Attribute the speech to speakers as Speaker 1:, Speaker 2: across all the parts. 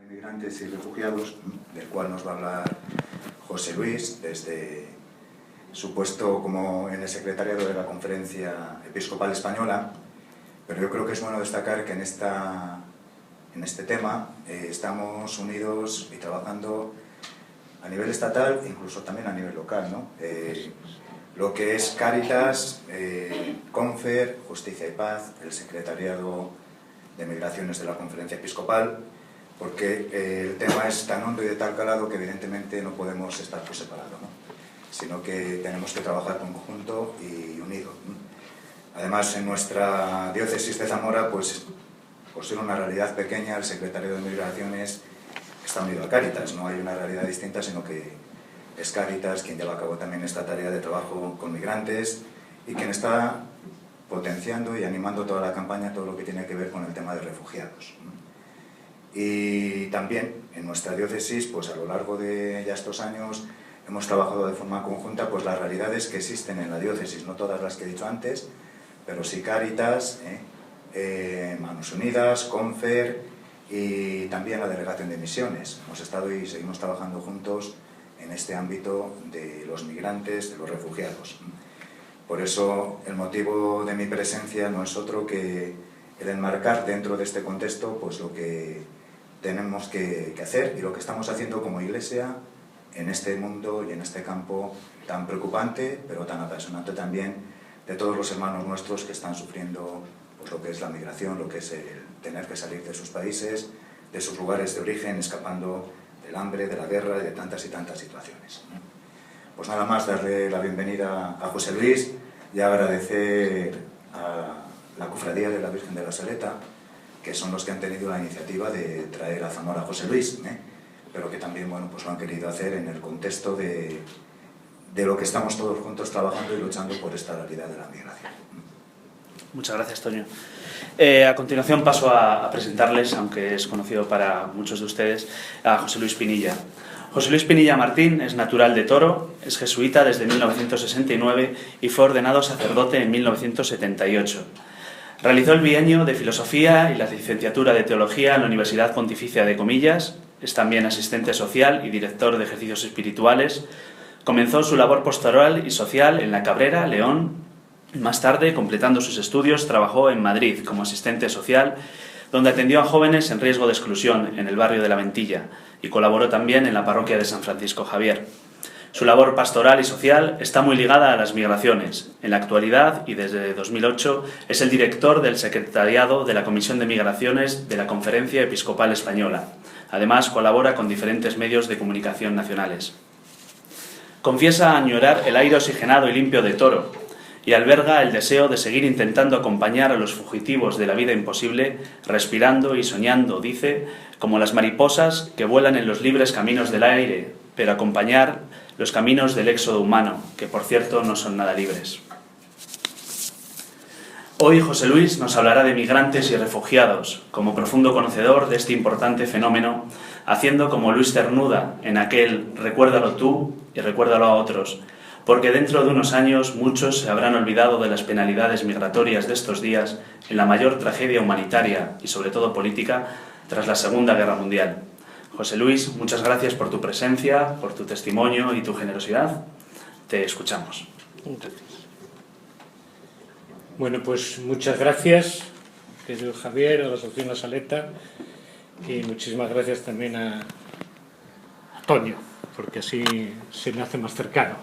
Speaker 1: Migrantes y refugiados, del cual nos va a hablar José Luis, desde su puesto como en el secretariado de la Conferencia Episcopal Española, pero yo creo que es bueno destacar que en este tema estamos unidos y trabajando a nivel estatal e incluso también a nivel local, ¿no? Lo que es Cáritas, Confer, Justicia y Paz, el secretariado de Migraciones de la Conferencia Episcopal, porque el tema es tan hondo y de tal calado que evidentemente no podemos estar por separado, ¿no? Sino que tenemos que trabajar conjunto y unido. Además, en nuestra diócesis de Zamora, pues por ser una realidad pequeña, el secretario de Migraciones está unido a Cáritas. No hay una realidad distinta, sino que es Cáritas quien lleva a cabo también esta tarea de trabajo con migrantes y quien está potenciando y animando toda la campaña, todo lo que tiene que ver con el tema de refugiados. Y también en nuestra diócesis, pues a lo largo de ya estos años, hemos trabajado de forma conjunta pues las realidades que existen en la diócesis, no todas las que he dicho antes, pero sí Cáritas, Manos Unidas, Confer y también la Delegación de Misiones. Hemos estado y seguimos trabajando juntos en este ámbito de los migrantes, de los refugiados. Por eso el motivo de mi presencia no es otro que el enmarcar dentro de este contexto pues lo que tenemos que hacer y lo que estamos haciendo como Iglesia en este mundo y en este campo tan preocupante, pero tan apasionante también, de todos los hermanos nuestros que están sufriendo pues, lo que es la migración, lo que es el tener que salir de sus países, de sus lugares de origen, escapando del hambre, de la guerra y de tantas y tantas situaciones. Pues nada más, darle la bienvenida a José Luis y agradecer a la Cofradía de la Virgen de la Saleta, que son los que han tenido la iniciativa de traer a Zamora a José Luis, pero que también bueno, pues lo han querido hacer en el contexto de lo que estamos todos juntos trabajando y luchando por esta realidad de la migración.
Speaker 2: Muchas gracias, Toño. A continuación paso a presentarles, aunque es conocido para muchos de ustedes, a José Luis Pinilla. José Luis Pinilla Martín es natural de Toro, es jesuita desde 1969 y fue ordenado sacerdote en 1978. Realizó el bienio de Filosofía y la licenciatura de Teología en la Universidad Pontificia de Comillas. Es también asistente social y director de ejercicios espirituales. Comenzó su labor pastoral y social en La Cabrera, León. Más tarde, completando sus estudios, trabajó en Madrid como asistente social, donde atendió a jóvenes en riesgo de exclusión en el barrio de La Ventilla y colaboró también en la parroquia de San Francisco Javier. Su labor pastoral y social está muy ligada a las migraciones. En la actualidad, y desde 2008, es el director del secretariado de la Comisión de Migraciones de la Conferencia Episcopal Española. Además, colabora con diferentes medios de comunicación nacionales. Confiesa añorar el aire oxigenado y limpio de Toro y alberga el deseo de seguir intentando acompañar a los fugitivos de la vida imposible, respirando y soñando, dice, como las mariposas que vuelan en los libres caminos del aire, pero acompañar los caminos del éxodo humano, que por cierto no son nada libres. Hoy José Luis nos hablará de migrantes y refugiados, como profundo conocedor de este importante fenómeno, haciendo como Luis Cernuda en aquel «Recuérdalo tú y recuérdalo a otros», porque dentro de unos años muchos se habrán olvidado de las penalidades migratorias de estos días en la mayor tragedia humanitaria y sobre todo política tras la Segunda Guerra Mundial. José Luis, muchas gracias por tu presencia, por tu testimonio y tu generosidad. Te escuchamos.
Speaker 3: Bueno, pues muchas gracias, querido Javier, a la Asociación La Saleta, y muchísimas gracias también a Toño, porque así se me hace más cercano,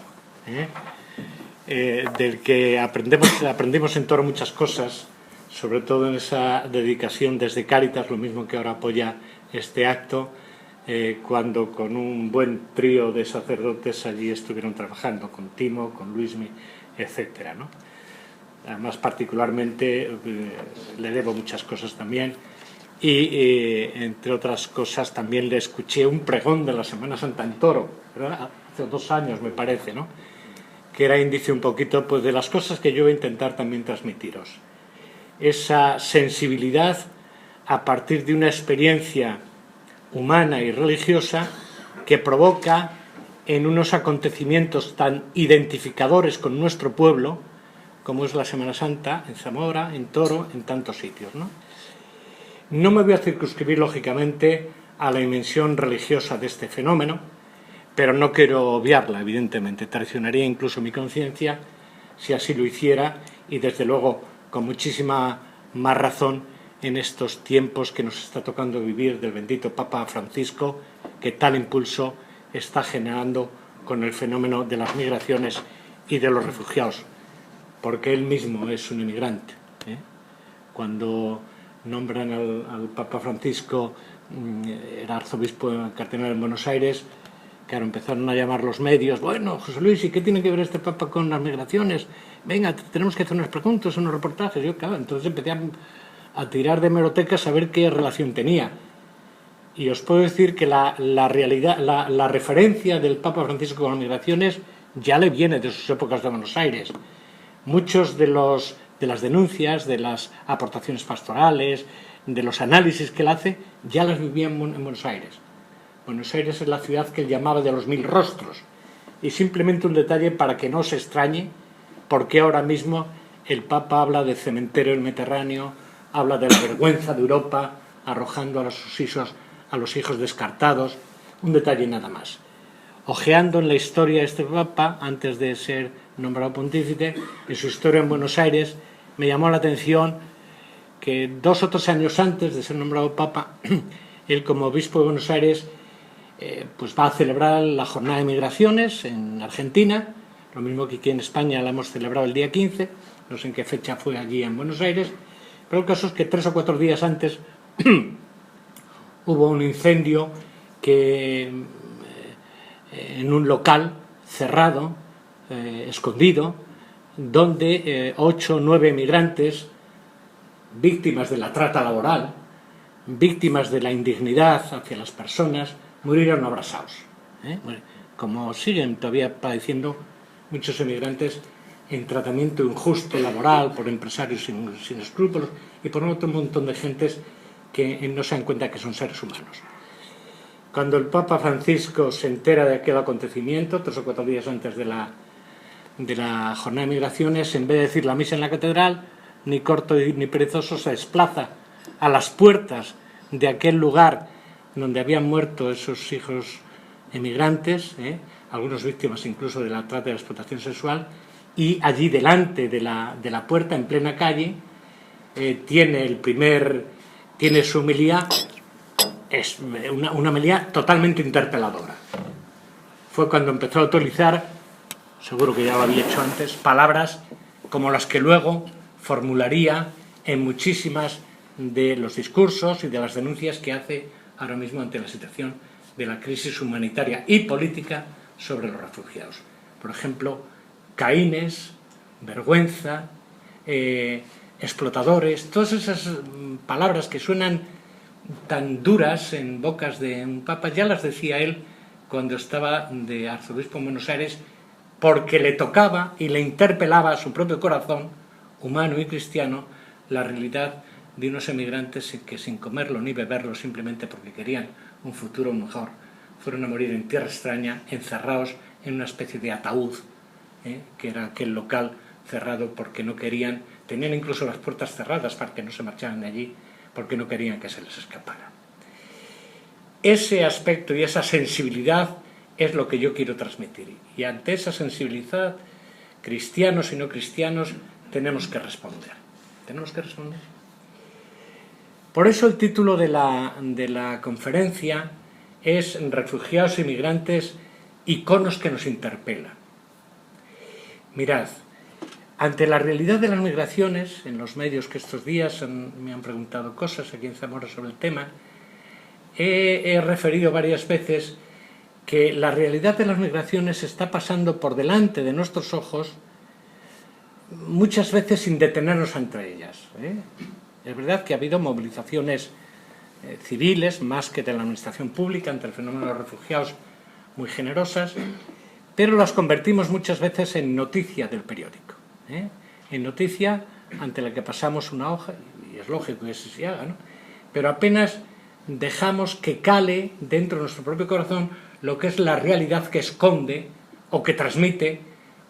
Speaker 3: del que aprendimos en Toro muchas cosas, sobre todo en esa dedicación desde Cáritas, lo mismo que ahora apoya este acto, cuando con un buen trío de sacerdotes allí estuvieron trabajando, con Timo, con Luismi, etcétera, ¿no? Además, particularmente, le debo muchas cosas también y, entre otras cosas, también le escuché un pregón de la Semana Santa en Toro, ¿verdad? Hace 2 años, me parece, ¿no? Que era indicio un poquito pues, de las cosas que yo voy a intentar también transmitiros. Esa sensibilidad a partir de una experiencia humana y religiosa que provoca en unos acontecimientos tan identificadores con nuestro pueblo como es la Semana Santa en Zamora, en Toro, en tantos sitios, ¿no? No me voy a circunscribir lógicamente a la dimensión religiosa de este fenómeno, pero no quiero obviarla, evidentemente. Traicionaría incluso mi conciencia si así lo hiciera, y desde luego con muchísima más razón en estos tiempos que nos está tocando vivir del bendito Papa Francisco, que tal impulso está generando con el fenómeno de las migraciones y de los refugiados, porque él mismo es un inmigrante. Cuando nombran al Papa Francisco, era arzobispo cardenal en Buenos Aires, claro, empezaron a llamar los medios, bueno, José Luis, ¿y qué tiene que ver este Papa con las migraciones? Venga, tenemos que hacer unas preguntas, unos reportajes. Yo, claro, entonces empecé a tirar de hemerotecas a ver qué relación tenía. Y os puedo decir que la realidad, la referencia del Papa Francisco con las migraciones ya le viene de sus épocas de Buenos Aires. Muchos de las denuncias, de las aportaciones pastorales, de los análisis que él hace, ya las vivía en Buenos Aires. Buenos Aires es la ciudad que él llamaba de los 1000 rostros. Y simplemente un detalle para que no se extrañe, porque ahora mismo el Papa habla de cementerio del Mediterráneo, habla de la vergüenza de Europa, arrojando a los hijos descartados. Un detalle nada más. Ojeando en la historia de este Papa, antes de ser nombrado pontífice, en su historia en Buenos Aires, me llamó la atención que 2 o 3 años antes de ser nombrado Papa, él como obispo de Buenos Aires pues va a celebrar la jornada de migraciones en Argentina, lo mismo que aquí en España la hemos celebrado el día 15, no sé en qué fecha fue allí en Buenos Aires, pero el caso es que 3 o 4 días antes hubo un incendio que en un local cerrado, escondido, donde 8 o 9 migrantes, víctimas de la trata laboral, víctimas de la indignidad hacia las personas, murieron abrasados. Como siguen todavía padeciendo muchos emigrantes en tratamiento injusto laboral por empresarios sin escrúpulos y por otro montón de gentes que no se dan cuenta que son seres humanos. Cuando el Papa Francisco se entera de aquel acontecimiento, 3 o 4 días antes de la jornada de migraciones, en vez de decir la misa en la catedral, ni corto ni perezoso, se desplaza a las puertas de aquel lugar donde habían muerto esos hijos emigrantes, algunos víctimas incluso de la trata y la explotación sexual, y allí delante de la puerta, en plena calle, tiene su homilía. Es una homilía totalmente interpeladora. Fue cuando empezó a utilizar, seguro que ya lo había hecho antes, palabras como las que luego formularía en muchísimas de los discursos y de las denuncias que hace ahora mismo ante la situación de la crisis humanitaria y política sobre los refugiados. Por ejemplo, caínes, vergüenza, explotadores, todas esas palabras que suenan tan duras en bocas de un papa, ya las decía él cuando estaba de arzobispo en Buenos Aires, porque le tocaba y le interpelaba a su propio corazón, humano y cristiano, la realidad de unos emigrantes que sin comerlo ni beberlo, simplemente porque querían un futuro mejor, fueron a morir en tierra extraña, encerrados en una especie de ataúd, que era aquel local cerrado porque no querían, tenían incluso las puertas cerradas para que no se marcharan de allí, porque no querían que se les escapara. Ese aspecto y esa sensibilidad es lo que yo quiero transmitir. Y ante esa sensibilidad, cristianos y no cristianos, tenemos que responder. Tenemos que responder. Por eso el título de la conferencia es Refugiados y migrantes, iconos que nos interpelan. Mirad, ante la realidad de las migraciones, en los medios que estos días me han preguntado cosas aquí en Zamora sobre el tema, he referido varias veces que la realidad de las migraciones está pasando por delante de nuestros ojos, muchas veces sin detenernos ante ellas. Es verdad que ha habido movilizaciones civiles, más que de la administración pública, ante el fenómeno de los refugiados, muy generosas, pero las convertimos muchas veces en noticia del periódico. En noticia ante la que pasamos una hoja, y es lógico que eso se haga, ¿no? Pero apenas dejamos que cale dentro de nuestro propio corazón lo que es la realidad que esconde o que transmite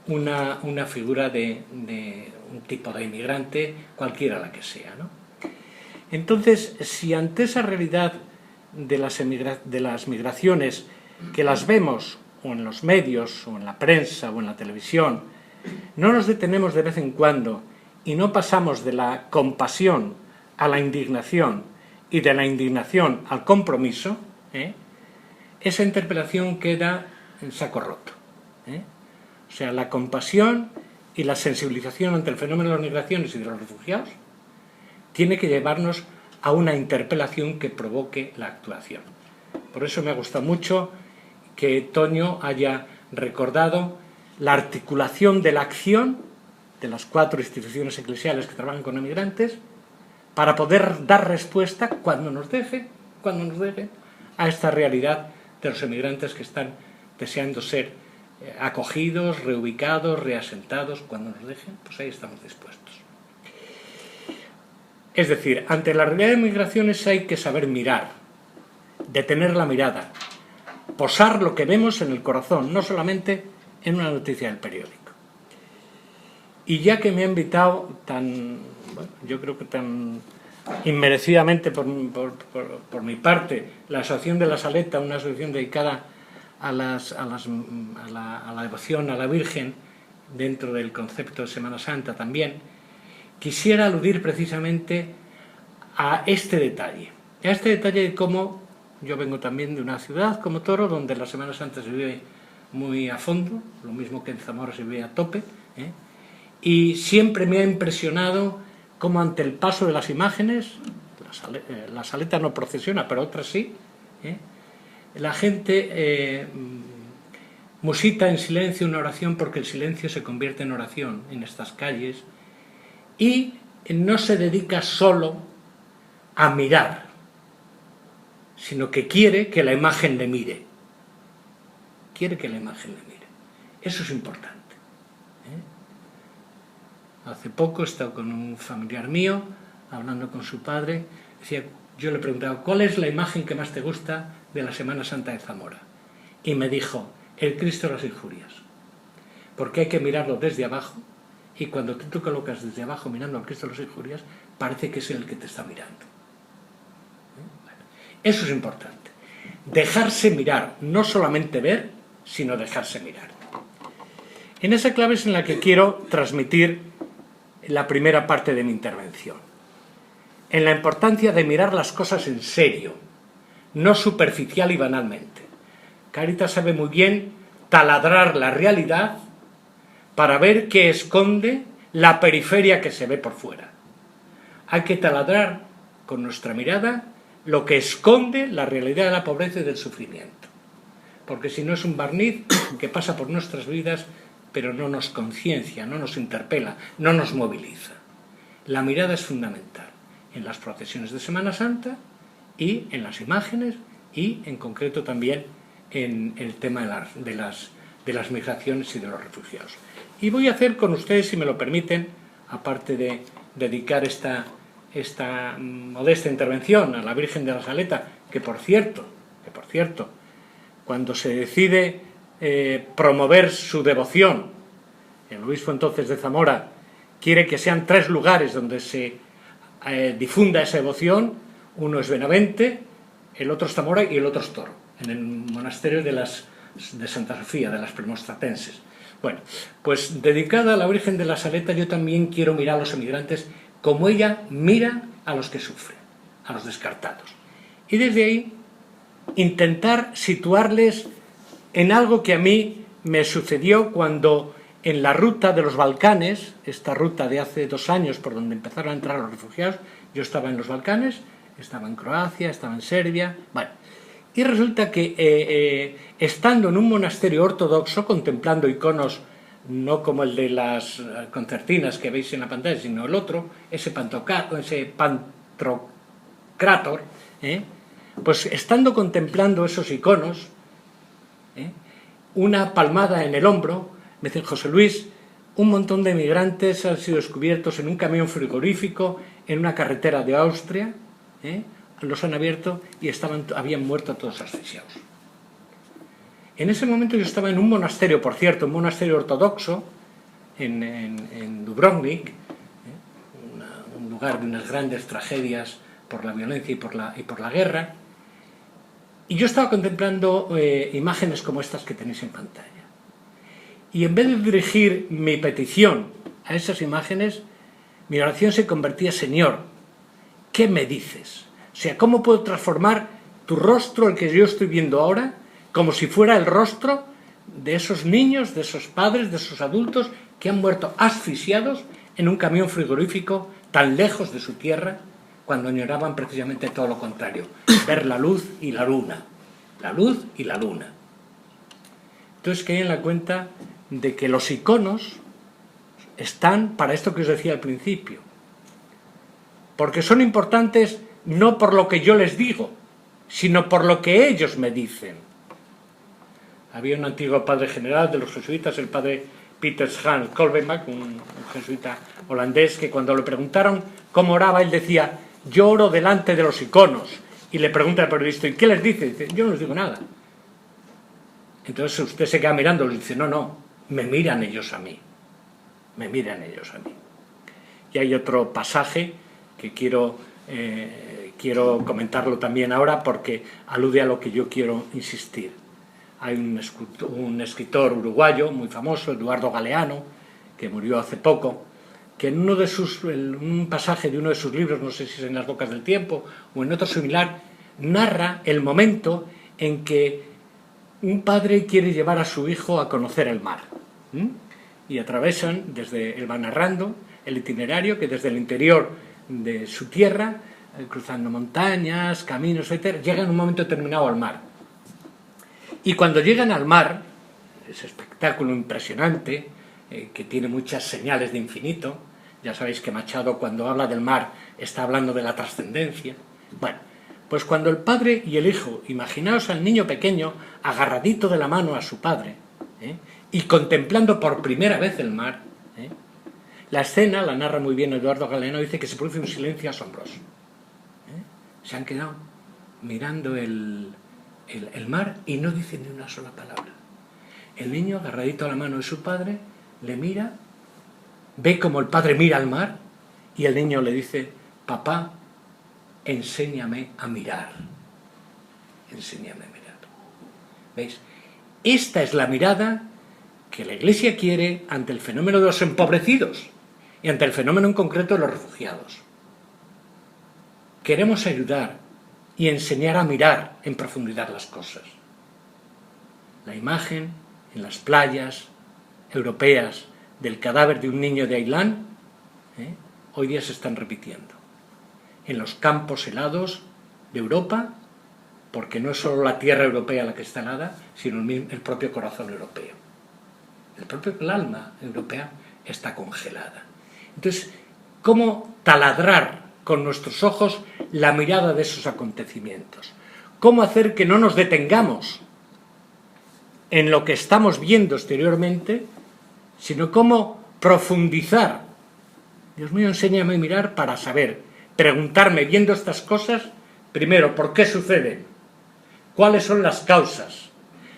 Speaker 3: una figura de un tipo de inmigrante, cualquiera la que sea, ¿no? Entonces, si ante esa realidad de las migraciones, que las vemos o en los medios, o en la prensa, o en la televisión, no nos detenemos de vez en cuando y no pasamos de la compasión a la indignación y de la indignación al compromiso, esa interpelación queda en saco roto. O sea, la compasión y la sensibilización ante el fenómeno de las migraciones y de los refugiados tiene que llevarnos a una interpelación que provoque la actuación. Por eso me ha gustado mucho que Toño haya recordado la articulación de la acción de las 4 instituciones eclesiales que trabajan con emigrantes para poder dar respuesta cuando nos deje a esta realidad de los emigrantes que están deseando ser acogidos, reubicados, reasentados. Cuando nos dejen, pues ahí estamos dispuestos. Es decir, ante la realidad de migraciones hay que saber mirar, detener la mirada, posar lo que vemos en el corazón, no solamente en una noticia del periódico. Y ya que me ha invitado yo creo que tan inmerecidamente por mi parte, la Asociación de la Saleta, una asociación dedicada a la devoción a la Virgen, dentro del concepto de Semana Santa también, quisiera aludir precisamente a este detalle de cómo yo vengo también de una ciudad como Toro, donde la Semana Santa se vive muy a fondo, lo mismo que en Zamora se vive a tope, y siempre me ha impresionado cómo ante el paso de las imágenes, la Saleta no procesiona, pero otras sí, la gente musita en silencio una oración, porque el silencio se convierte en oración en estas calles, y no se dedica solo a mirar, sino que quiere que la imagen le mire. Eso es importante. Hace poco he estado con un familiar mío, hablando con su padre, yo le preguntaba, ¿cuál es la imagen que más te gusta de la Semana Santa de Zamora? Y me dijo, el Cristo de las Injurias, porque hay que mirarlo desde abajo, y cuando tú te colocas desde abajo mirando al Cristo de las Injurias, parece que es el que te está mirando. Eso es importante. Dejarse mirar, no solamente ver, sino dejarse mirar. En esa clave es en la que quiero transmitir la primera parte de mi intervención. En la importancia de mirar las cosas en serio, no superficial y banalmente. Cáritas sabe muy bien taladrar la realidad para ver qué esconde la periferia que se ve por fuera. Hay que taladrar con nuestra mirada lo que esconde la realidad de la pobreza y del sufrimiento. Porque si no es un barniz que pasa por nuestras vidas, pero no nos conciencia, no nos interpela, no nos moviliza. La mirada es fundamental en las procesiones de Semana Santa y en las imágenes y en concreto también en el tema de las migraciones y de los refugiados. Y voy a hacer con ustedes, si me lo permiten, aparte de dedicar esta modesta intervención a la Virgen de la Saleta, que por cierto, cuando se decide promover su devoción, el obispo entonces de Zamora quiere que sean 3 lugares donde se difunda esa devoción. Uno es Benavente, el otro es Zamora y el otro es Toro, en el monasterio de Santa Sofía, de las Premonstratenses. Bueno, pues dedicada a la Virgen de la Saleta, yo también quiero mirar a los emigrantes como ella mira a los que sufren, a los descartados. Y desde ahí intentar situarles en algo que a mí me sucedió cuando en la ruta de los Balcanes, esta ruta de hace 2 años por donde empezaron a entrar los refugiados, yo estaba en los Balcanes, estaba en Croacia, estaba en Serbia, bueno, y resulta que estando en un monasterio ortodoxo, contemplando iconos no como el de las concertinas que veis en la pantalla, sino el otro, ese Pantocrátor, pues estando contemplando esos iconos, una palmada en el hombro, me dicen, José Luis, un montón de migrantes han sido descubiertos en un camión frigorífico, en una carretera de Austria, los han abierto y habían muerto todos asfixiados. En ese momento yo estaba en un monasterio, por cierto, un monasterio ortodoxo, en Dubrovnik, un lugar de unas grandes tragedias por la violencia y por la guerra, Y yo estaba contemplando imágenes como estas que tenéis en pantalla. Y en vez de dirigir mi petición a esas imágenes, mi oración se convertía: Señor, ¿qué me dices? O sea, ¿cómo puedo transformar tu rostro, el que yo estoy viendo ahora, como si fuera el rostro de esos niños, de esos padres, de esos adultos que han muerto asfixiados en un camión frigorífico tan lejos de su tierra, cuando añoraban precisamente todo lo contrario, ver la luz y la luna, la luz y la luna. Entonces caí en la cuenta de que los iconos están para esto que os decía al principio, porque son importantes no por lo que yo les digo, sino por lo que ellos me dicen. Había un antiguo padre general de los jesuitas, el padre Peter Hans Kolbenbach, un jesuita holandés, que cuando le preguntaron cómo oraba, él decía: yo oro delante de los iconos. Y le pregunta al periodista: ¿y qué les dice? Dice: yo no les digo nada. Entonces usted se queda mirando y le dice: no, me miran ellos a mí. Me miran ellos a mí. Y hay otro pasaje que quiero comentarlo también ahora, porque alude a lo que yo quiero insistir. Hay un escritor uruguayo muy famoso, Eduardo Galeano, que murió hace poco, que en un pasaje de uno de sus libros, no sé si es en Las Bocas del Tiempo o en otro similar, narra el momento en que un padre quiere llevar a su hijo a conocer el mar. Y atravesan, él va narrando el itinerario, que desde el interior de su tierra, cruzando montañas, caminos, etc., llegan en un momento determinado al mar. Y cuando llegan al mar, ese espectáculo impresionante, que tiene muchas señales de infinito, ya sabéis que Machado, cuando habla del mar, está hablando de la trascendencia. Bueno, pues cuando el padre y el hijo, imaginaos al niño pequeño agarradito de la mano a su padre, y contemplando por primera vez el mar, la escena, la narra muy bien Eduardo Galeano, dice que se produce un silencio asombroso. Se han quedado mirando el mar y no dicen ni una sola palabra. El niño, agarradito a la mano de su padre, le mira, ve como el padre mira al mar, y el niño le dice: papá, enséñame a mirar. Enséñame a mirar. ¿Veis? Esta es la mirada que la Iglesia quiere ante el fenómeno de los empobrecidos y ante el fenómeno en concreto de los refugiados. Queremos ayudar y enseñar a mirar en profundidad las cosas. La imagen en las playas europeas del cadáver de un niño de Ailán, hoy día se están repitiendo. En los campos helados de Europa, porque no es solo la tierra europea la que está helada, sino el propio corazón europeo. El alma europea está congelada. Entonces, ¿cómo taladrar con nuestros ojos la mirada de esos acontecimientos? ¿Cómo hacer que no nos detengamos en lo que estamos viendo exteriormente, sino cómo profundizar? Dios mío, enséñame a mirar para saber, preguntarme viendo estas cosas, primero, ¿por qué suceden? ¿Cuáles son las causas?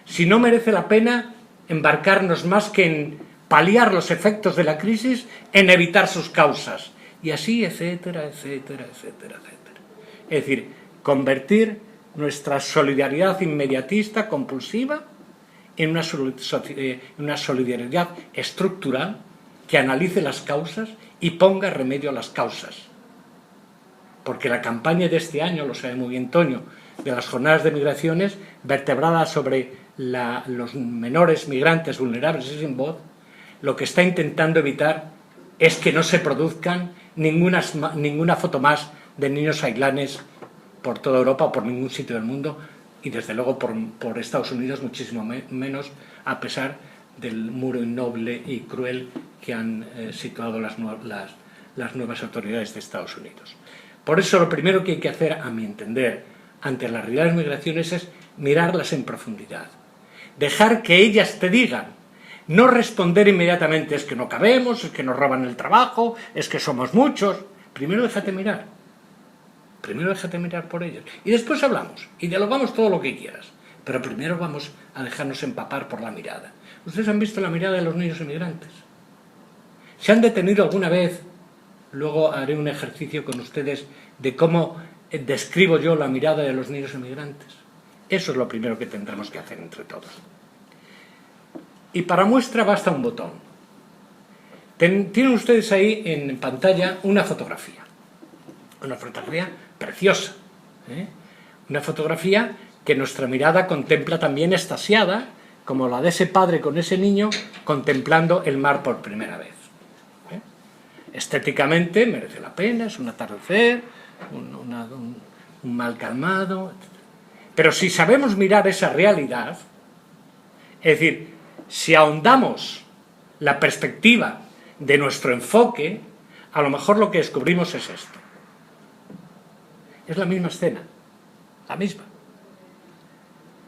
Speaker 3: Si no merece la pena embarcarnos más que en paliar los efectos de la crisis, en evitar sus causas. Y así, etcétera, etcétera, etcétera, etcétera. Es decir, convertir nuestra solidaridad inmediatista, compulsiva, en una solidaridad estructural que analice las causas y ponga remedio a las causas. Porque la campaña de este año, lo sabe muy bien Toño, de las jornadas de migraciones, vertebrada sobre los menores migrantes vulnerables y sin voz, lo que está intentando evitar es que no se produzcan ninguna foto más de niños aislanes por toda Europa o por ningún sitio del mundo, y desde luego por Estados Unidos muchísimo menos, a pesar del muro innoble y cruel que han situado las nuevas autoridades de Estados Unidos. Por eso lo primero que hay que hacer, a mi entender, ante las realidades de migraciones es mirarlas en profundidad. Dejar que ellas te digan, no responder inmediatamente: es que no cabemos, es que nos roban el trabajo, es que somos muchos. Primero déjate mirar. Primero déjate mirar por ellos. Y después hablamos y dialogamos todo lo que quieras. Pero primero vamos a dejarnos empapar por la mirada. ¿Ustedes han visto la mirada de los niños inmigrantes? ¿Se han detenido alguna vez? Luego haré un ejercicio con ustedes de cómo describo yo la mirada de los niños inmigrantes. Eso es lo primero que tendremos que hacer entre todos. Y para muestra basta un botón. Tienen ustedes ahí en pantalla una fotografía preciosa, ¿eh? Una fotografía que nuestra mirada contempla también extasiada, como la de ese padre con ese niño contemplando el mar por primera vez. Estéticamente merece la pena, es un atardecer, un mal calmado, etc. Pero si sabemos mirar esa realidad, es decir, si ahondamos la perspectiva de nuestro enfoque, a lo mejor lo que descubrimos es esto. Es la misma escena, la misma.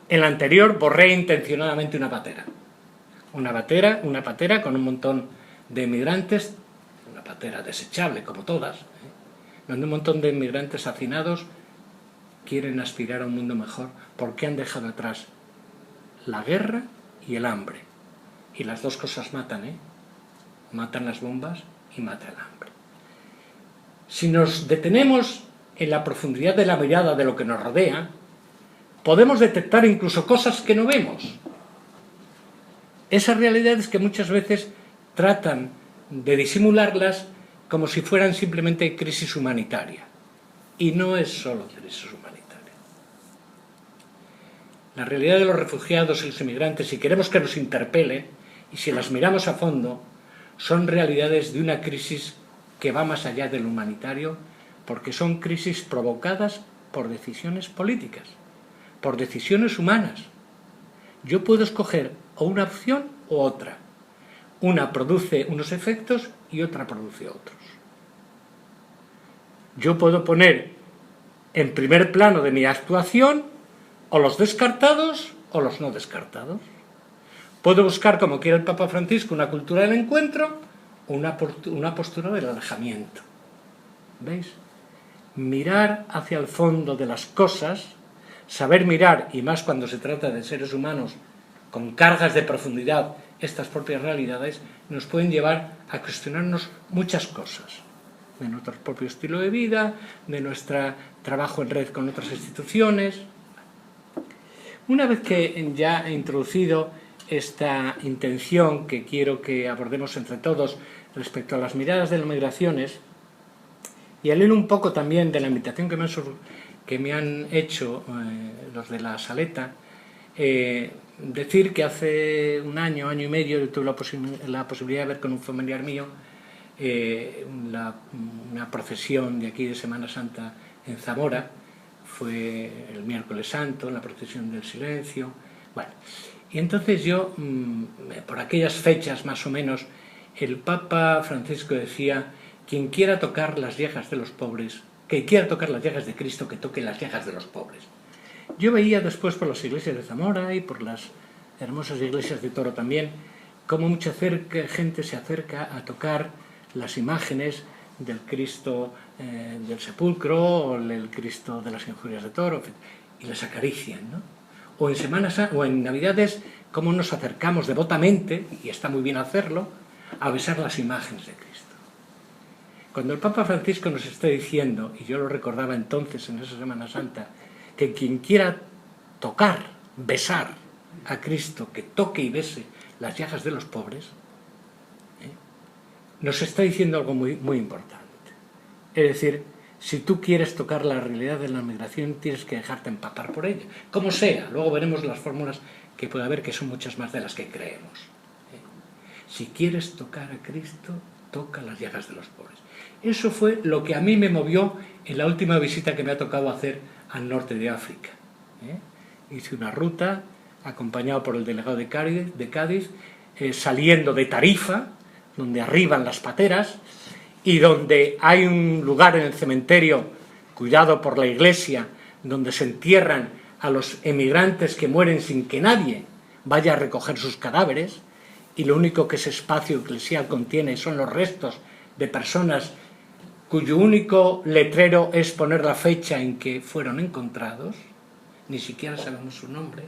Speaker 3: En la anterior borré intencionadamente una patera con un montón de inmigrantes, una patera desechable como todas, donde un montón de inmigrantes hacinados quieren aspirar a un mundo mejor porque han dejado atrás la guerra y el hambre. Y las dos cosas matan, matan las bombas y mata el hambre. Si nos detenemos en la profundidad de la mirada de lo que nos rodea, podemos detectar incluso cosas que no vemos. Esas realidades que muchas veces tratan de disimularlas como si fueran simplemente crisis humanitaria. Y no es solo crisis humanitaria. La realidad de los refugiados y los inmigrantes, si queremos que nos interpelen, y si las miramos a fondo, son realidades de una crisis que va más allá del humanitario, porque son crisis provocadas por decisiones políticas, por decisiones humanas. Yo puedo escoger o una opción o otra. Una produce unos efectos y otra produce otros. Yo puedo poner en primer plano de mi actuación o los descartados o los no descartados. Puedo buscar, como quiere el Papa Francisco, una cultura del encuentro o una postura del alejamiento. ¿Veis? Mirar hacia el fondo de las cosas, saber mirar, y más cuando se trata de seres humanos con cargas de profundidad, estas propias realidades, nos pueden llevar a cuestionarnos muchas cosas, de nuestro propio estilo de vida, de nuestro trabajo en red con otras instituciones. Una vez que ya he introducido esta intención que quiero que abordemos entre todos respecto a las miradas de las migraciones, y al hilo un poco también de la invitación que me han hecho los de la Saleta, decir que hace un año y medio yo tuve la posibilidad de ver con un familiar mío una procesión de aquí de Semana Santa en Zamora. Fue el miércoles santo, en la procesión del silencio. Bueno, y entonces yo, por aquellas fechas más o menos, el Papa Francisco decía: quien quiera tocar las llagas de los pobres, que quiera tocar las llagas de Cristo, que toque las llagas de los pobres. Yo veía después por las iglesias de Zamora y por las hermosas iglesias de Toro también, cómo mucha gente se acerca a tocar las imágenes del Cristo del sepulcro o el Cristo de las injurias de Toro, y las acarician, ¿no? O en Semanas o en Navidades, cómo nos acercamos devotamente, y está muy bien hacerlo, a besar las imágenes de Cristo. Cuando el Papa Francisco nos está diciendo, y yo lo recordaba entonces en esa Semana Santa, que quien quiera tocar, besar a Cristo, que toque y bese las llagas de los pobres, nos está diciendo algo muy, muy importante. Es decir, si tú quieres tocar la realidad de la migración, tienes que dejarte empapar por ella, como sea. Luego veremos las fórmulas que puede haber, que son muchas más de las que creemos. Si quieres tocar a Cristo, toca las llagas de los pobres. Eso fue lo que a mí me movió en la última visita que me ha tocado hacer al norte de África. Hice una ruta acompañado por el delegado de Cádiz, saliendo de Tarifa, donde arriban las pateras, y donde hay un lugar en el cementerio cuidado por la iglesia, donde se entierran a los emigrantes que mueren sin que nadie vaya a recoger sus cadáveres, y lo único que ese espacio eclesial contiene son los restos de personas cuyo único letrero es poner la fecha en que fueron encontrados, ni siquiera sabemos su nombre,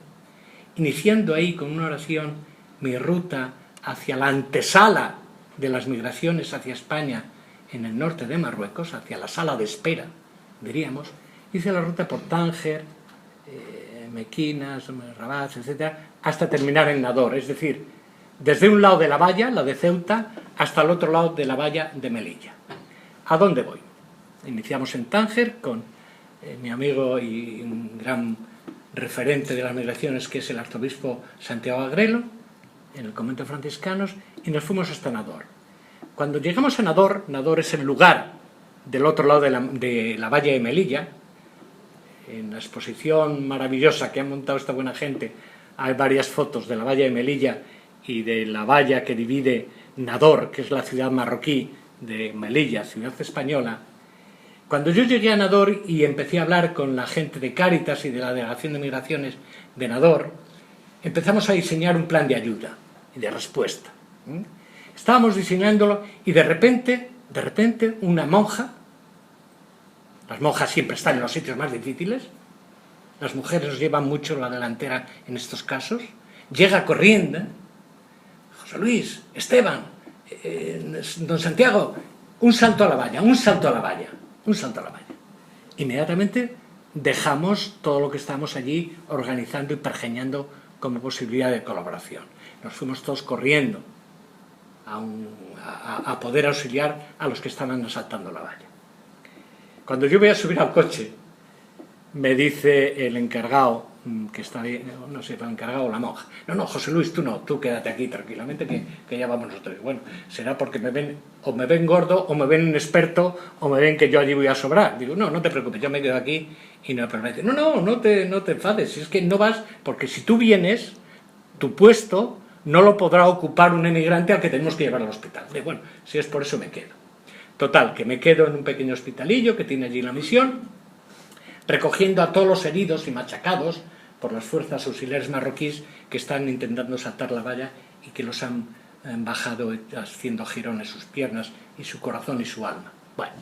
Speaker 3: iniciando ahí con una oración mi ruta hacia la antesala de las migraciones hacia España en el norte de Marruecos, hacia la sala de espera, diríamos. Hice la ruta por Tánger, Mequinas, Rabat, etcétera, hasta terminar en Nador, es decir, desde un lado de la valla, la de Ceuta, hasta el otro lado de la valla de Melilla. ¿A dónde voy? Iniciamos en Tánger con mi amigo y un gran referente de las migraciones, que es el arzobispo Santiago Agrelo, en el convento de franciscanos, y nos fuimos hasta Nador. Cuando llegamos a Nador, Nador es el lugar del otro lado de la valla de Melilla. En la exposición maravillosa que han montado esta buena gente hay varias fotos de la valla de Melilla y de la valla que divide Nador, que es la ciudad marroquí, de Melilla, ciudad española. Cuando yo llegué a Nador y empecé a hablar con la gente de Cáritas y de la Delegación de Migraciones de Nador, empezamos a diseñar un plan de ayuda y de respuesta. Estábamos diseñándolo y de repente una monja, las monjas siempre están en los sitios más difíciles, las mujeres nos llevan mucho la delantera en estos casos, llega corriendo: José Luis, Esteban, don Santiago, un salto a la valla, un salto a la valla, un salto a la valla. Inmediatamente dejamos todo lo que estábamos allí organizando y pergeñando como posibilidad de colaboración. Nos fuimos todos corriendo a poder auxiliar a los que estaban asaltando la valla. Cuando yo voy a subir al coche, me dice el encargado, que está ahí, no sé, el encargado o la monja: no, José Luis, tú no, tú quédate aquí tranquilamente, que ya vamos nosotros. Bueno, será porque me ven gordo, o me ven inexperto, o me ven que yo allí voy a sobrar. Digo: no te preocupes, yo me quedo aquí y no me permite. No te enfades, es que no vas, porque si tú vienes, tu puesto no lo podrá ocupar un emigrante al que tenemos que llevar al hospital. Digo: bueno, si es por eso me quedo. Total, que me quedo en un pequeño hospitalillo que tiene allí la misión, recogiendo a todos los heridos y machacados por las fuerzas auxiliares marroquíes que están intentando saltar la valla y que los han bajado haciendo jirones sus piernas y su corazón y su alma. Bueno,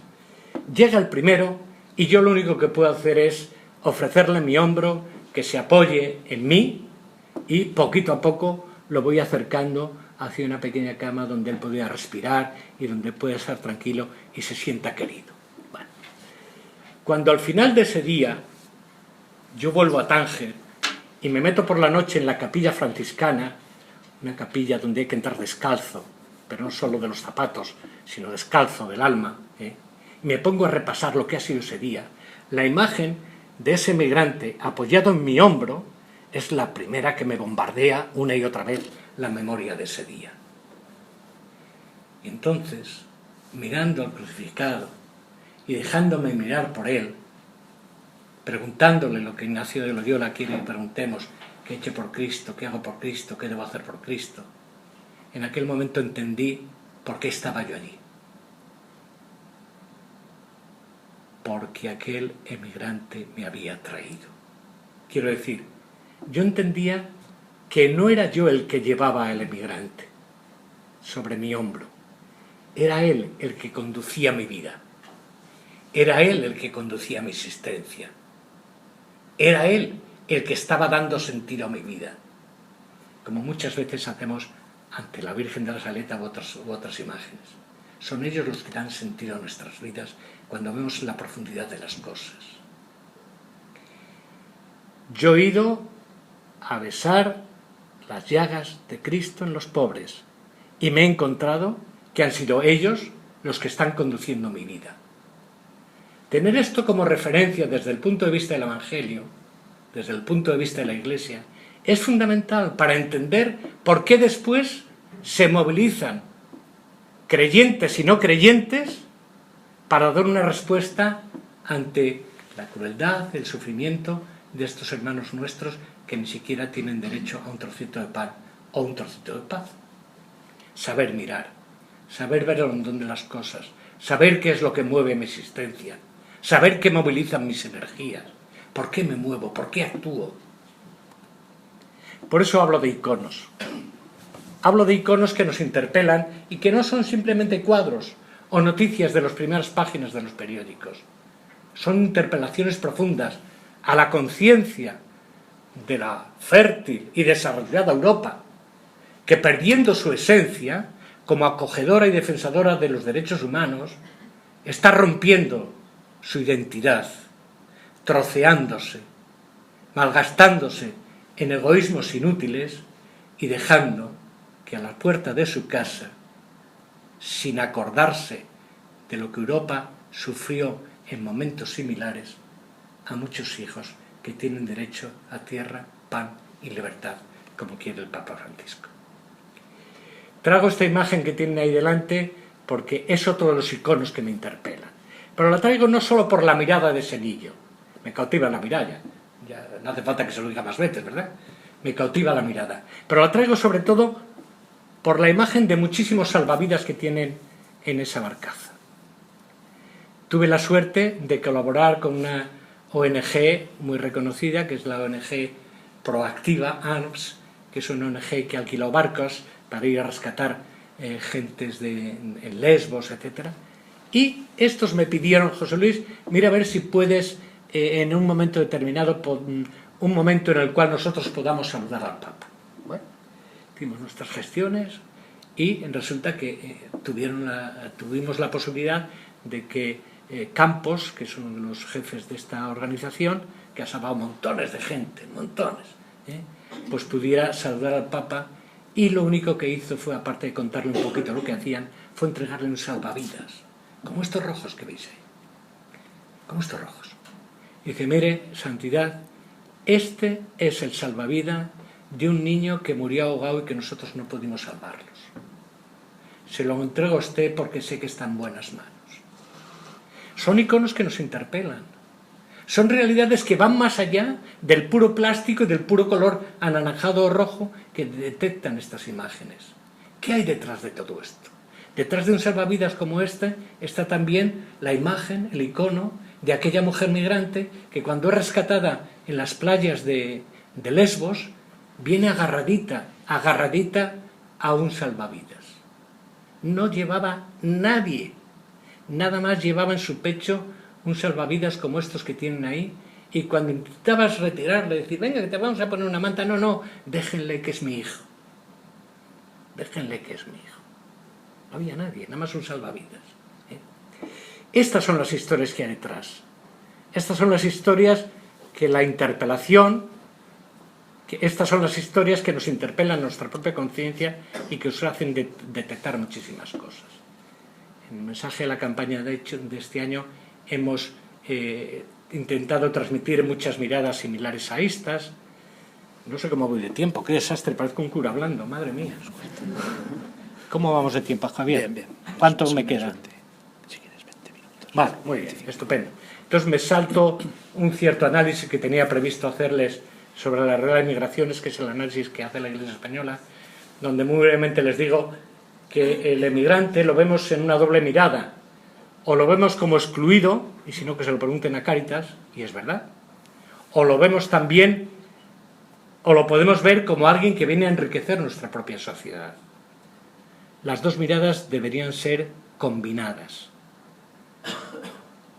Speaker 3: llega el primero y yo lo único que puedo hacer es ofrecerle mi hombro, que se apoye en mí, y poquito a poco lo voy acercando hacia una pequeña cama donde él pueda respirar y donde pueda estar tranquilo y se sienta querido. Bueno, cuando al final de ese día yo vuelvo a Tánger y me meto por la noche en la capilla franciscana, una capilla donde hay que entrar descalzo, pero no solo de los zapatos, sino descalzo del alma, y me pongo a repasar lo que ha sido ese día. La imagen de ese migrante apoyado en mi hombro es la primera que me bombardea una y otra vez la memoria de ese día. Y entonces, mirando al crucificado y dejándome mirar por él, preguntándole lo que Ignacio de Loyola quiere que preguntemos: ¿qué he hecho por Cristo? ¿Qué hago por Cristo? ¿Qué debo hacer por Cristo? En aquel momento entendí por qué estaba yo allí. Porque aquel emigrante me había traído. Quiero decir, yo entendía que no era yo el que llevaba al emigrante sobre mi hombro, era él el que conducía mi vida, era él el que conducía mi existencia, era él el que estaba dando sentido a mi vida, como muchas veces hacemos ante la Virgen de la Saleta u otras imágenes. Son ellos los que dan sentido a nuestras vidas cuando vemos la profundidad de las cosas. Yo he ido a besar las llagas de Cristo en los pobres y me he encontrado que han sido ellos los que están conduciendo mi vida. Tener esto como referencia desde el punto de vista del Evangelio, desde el punto de vista de la Iglesia, es fundamental para entender por qué después se movilizan creyentes y no creyentes para dar una respuesta ante la crueldad, el sufrimiento de estos hermanos nuestros que ni siquiera tienen derecho a un trocito de pan o un trocito de paz. Saber mirar, saber ver el rondón de las cosas, saber qué es lo que mueve mi existencia, saber qué movilizan mis energías, por qué me muevo, por qué actúo. Por eso hablo de iconos. Hablo de iconos que nos interpelan y que no son simplemente cuadros o noticias de las primeras páginas de los periódicos. Son interpelaciones profundas a la conciencia de la fértil y desarrollada Europa, que perdiendo su esencia como acogedora y defensora de los derechos humanos, está rompiendo su identidad, troceándose,
Speaker 4: malgastándose en egoísmos inútiles y dejando que a la puerta de su casa, sin acordarse de lo que Europa sufrió en momentos similares, a muchos hijos que tienen derecho a tierra, pan y libertad, como quiere el Papa Francisco. Traigo esta imagen que tienen ahí delante porque es otro de los iconos que me interpelan. Pero la traigo no solo por la mirada de ese niño, me cautiva la mirada, ya no hace falta que se lo diga más veces, ¿verdad? Me cautiva la mirada. Pero la traigo sobre todo por la imagen de muchísimos salvavidas que tienen en esa barcaza. Tuve la suerte de colaborar con una ONG muy reconocida, que es la ONG Proactiva Arms, que es una ONG que alquiló barcos para ir a rescatar gentes en Lesbos, etc. Y estos me pidieron, José Luis, mira a ver si puedes, en un momento determinado, un momento en el cual nosotros podamos saludar al Papa. Bueno, hicimos nuestras gestiones y resulta que tuvimos la posibilidad de que Campos, que es uno de los jefes de esta organización, que ha salvado montones de gente, montones, pues pudiera saludar al Papa, y lo único que hizo fue, aparte de contarle un poquito lo que hacían, fue entregarle un salvavidas, como estos rojos que veis ahí, como estos rojos. Y dice, mire, Santidad, este es el salvavidas de un niño que murió ahogado y que nosotros no pudimos salvarlos. Se lo entrego a usted porque sé que está en buenas manos. Son iconos que nos interpelan. Son realidades que van más allá del puro plástico y del puro color anaranjado o rojo que detectan estas imágenes. ¿Qué hay detrás de todo esto? Detrás de un salvavidas como este está también la imagen, el icono de aquella mujer migrante que cuando es rescatada en las playas de Lesbos viene agarradita a un salvavidas. No llevaba nadie, nada más llevaba en su pecho un salvavidas como estos que tienen ahí, y cuando intentabas retirarle, decir, venga, que te vamos a poner una manta, no, déjenle que es mi hijo. Déjenle que es mi hijo. No había nadie, nada más un salvavidas. Estas son las historias que hay detrás. Estas son las historias que la interpelación, estas son las historias que nos interpelan nuestra propia conciencia y que nos hacen detectar muchísimas cosas. En el mensaje de la campaña de este año hemos intentado transmitir muchas miradas similares a estas. No sé cómo voy de tiempo, qué desastre, parezco un cura hablando, madre mía. ¿Cómo vamos de tiempo, Javier?
Speaker 2: Bien.
Speaker 4: ¿Cuánto me queda?
Speaker 2: Si quieres, 20 minutos.
Speaker 4: Vale, muy bien, estupendo. Entonces me salto un cierto análisis que tenía previsto hacerles sobre la regla de migraciones, que es el análisis que hace la Iglesia Española, donde muy brevemente les digo que el emigrante lo vemos en una doble mirada. O lo vemos como excluido, y si no que se lo pregunten a Cáritas, y es verdad. O lo vemos también, o lo podemos ver como alguien que viene a enriquecer nuestra propia sociedad. Las dos miradas deberían ser combinadas.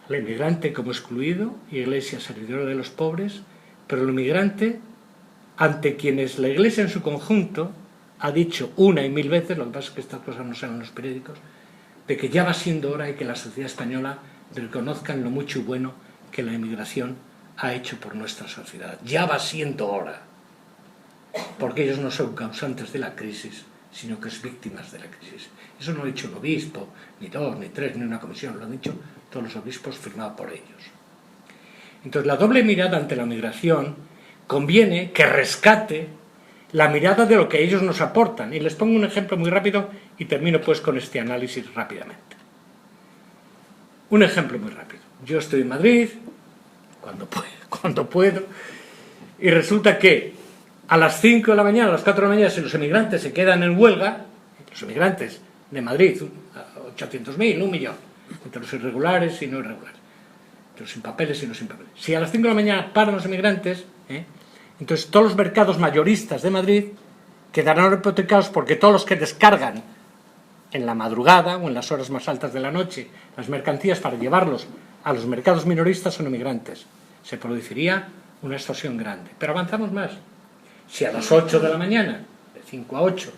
Speaker 4: El emigrante como excluido, Iglesia servidora de los pobres, pero el emigrante ante quienes la Iglesia en su conjunto ha dicho una y mil veces, lo que pasa es que estas cosas no salen en los periódicos, de que ya va siendo hora de que la sociedad española reconozcan lo mucho y bueno que la emigración ha hecho por nuestra sociedad. Ya va siendo hora, porque ellos no son causantes de la crisis, sino que son víctimas de la crisis. Eso no lo ha dicho el obispo, ni dos, ni tres, ni una comisión, lo han dicho todos los obispos firmados por ellos. Entonces, la doble mirada ante la migración conviene que rescate la mirada de lo que ellos nos aportan. Y les pongo un ejemplo muy rápido y termino pues con este análisis rápidamente. Un ejemplo muy rápido. Yo estoy en Madrid, cuando puedo, y resulta que a las 5 de la mañana, a las 4 de la mañana, si los emigrantes se quedan en huelga, los emigrantes de Madrid, 800.000, 1 millón, entre los irregulares y no irregulares, entre los sin papeles y los sin papeles. Si a las 5 de la mañana paran los emigrantes, entonces todos los mercados mayoristas de Madrid quedarán hipotecados porque todos los que descargan en la madrugada o en las horas más altas de la noche las mercancías para llevarlos a los mercados minoristas son emigrantes. Se produciría una extorsión grande. Pero avanzamos más. Si a las 8 de la mañana, de 5 a 8,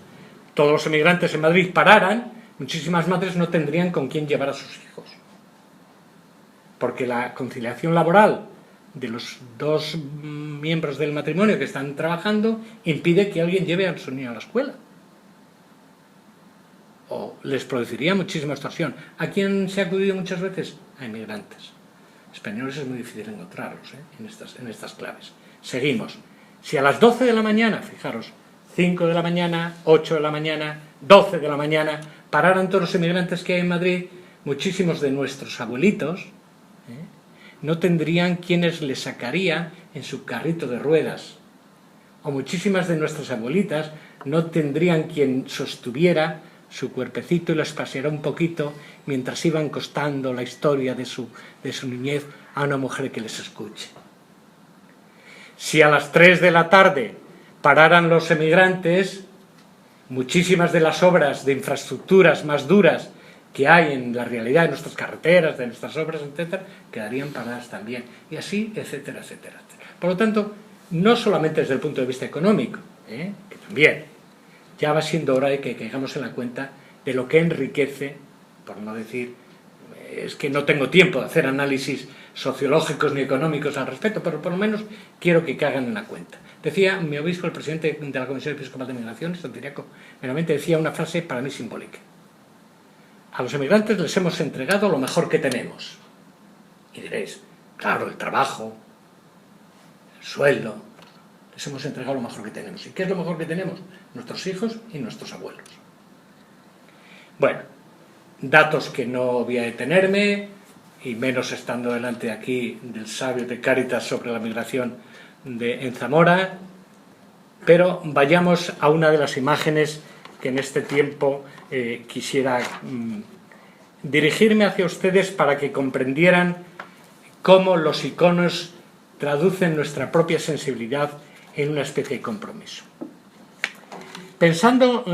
Speaker 4: todos los emigrantes en Madrid pararan, muchísimas madres no tendrían con quién llevar a sus hijos. Porque la conciliación laboral de los dos miembros del matrimonio que están trabajando impide que alguien lleve a su niño a la escuela. O les produciría muchísima extorsión. ¿A quién se ha acudido muchas veces? A inmigrantes. Españoles es muy difícil encontrarlos en estas claves. Seguimos. Si a las 12 de la mañana, fijaros, 5 de la mañana, 8 de la mañana, 12 de la mañana, pararan todos los inmigrantes que hay en Madrid, muchísimos de nuestros abuelitos no tendrían quienes les sacaría en su carrito de ruedas. O muchísimas de nuestras abuelitas no tendrían quien sostuviera su cuerpecito y los paseara un poquito mientras iban contando la historia de su niñez a una mujer que les escuche. Si a las 3 de la tarde pararan los emigrantes, muchísimas de las obras de infraestructuras más duras que hay en la realidad de nuestras carreteras, de nuestras obras, etcétera, quedarían paradas también. Y así, etcétera, etcétera, etcétera. Por lo tanto, no solamente desde el punto de vista económico, que también, ya va siendo hora de que caigamos en la cuenta de lo que enriquece, por no decir, es que no tengo tiempo de hacer análisis sociológicos ni económicos al respecto, pero por lo menos quiero que caigan en la cuenta. Decía mi obispo, el presidente de la Comisión Episcopal de Migración, Santiriaco, meramente decía una frase para mí simbólica. A los emigrantes les hemos entregado lo mejor que tenemos. Y diréis, claro, el trabajo, el sueldo, les hemos entregado lo mejor que tenemos. ¿Y qué es lo mejor que tenemos? Nuestros hijos y nuestros abuelos. Bueno, datos que no voy a detenerme, y menos estando delante aquí del sabio de Cáritas sobre la migración en Zamora, pero vayamos a una de las imágenes que en este tiempo quisiera dirigirme hacia ustedes para que comprendieran cómo los iconos traducen nuestra propia sensibilidad en una especie de compromiso. Pensando,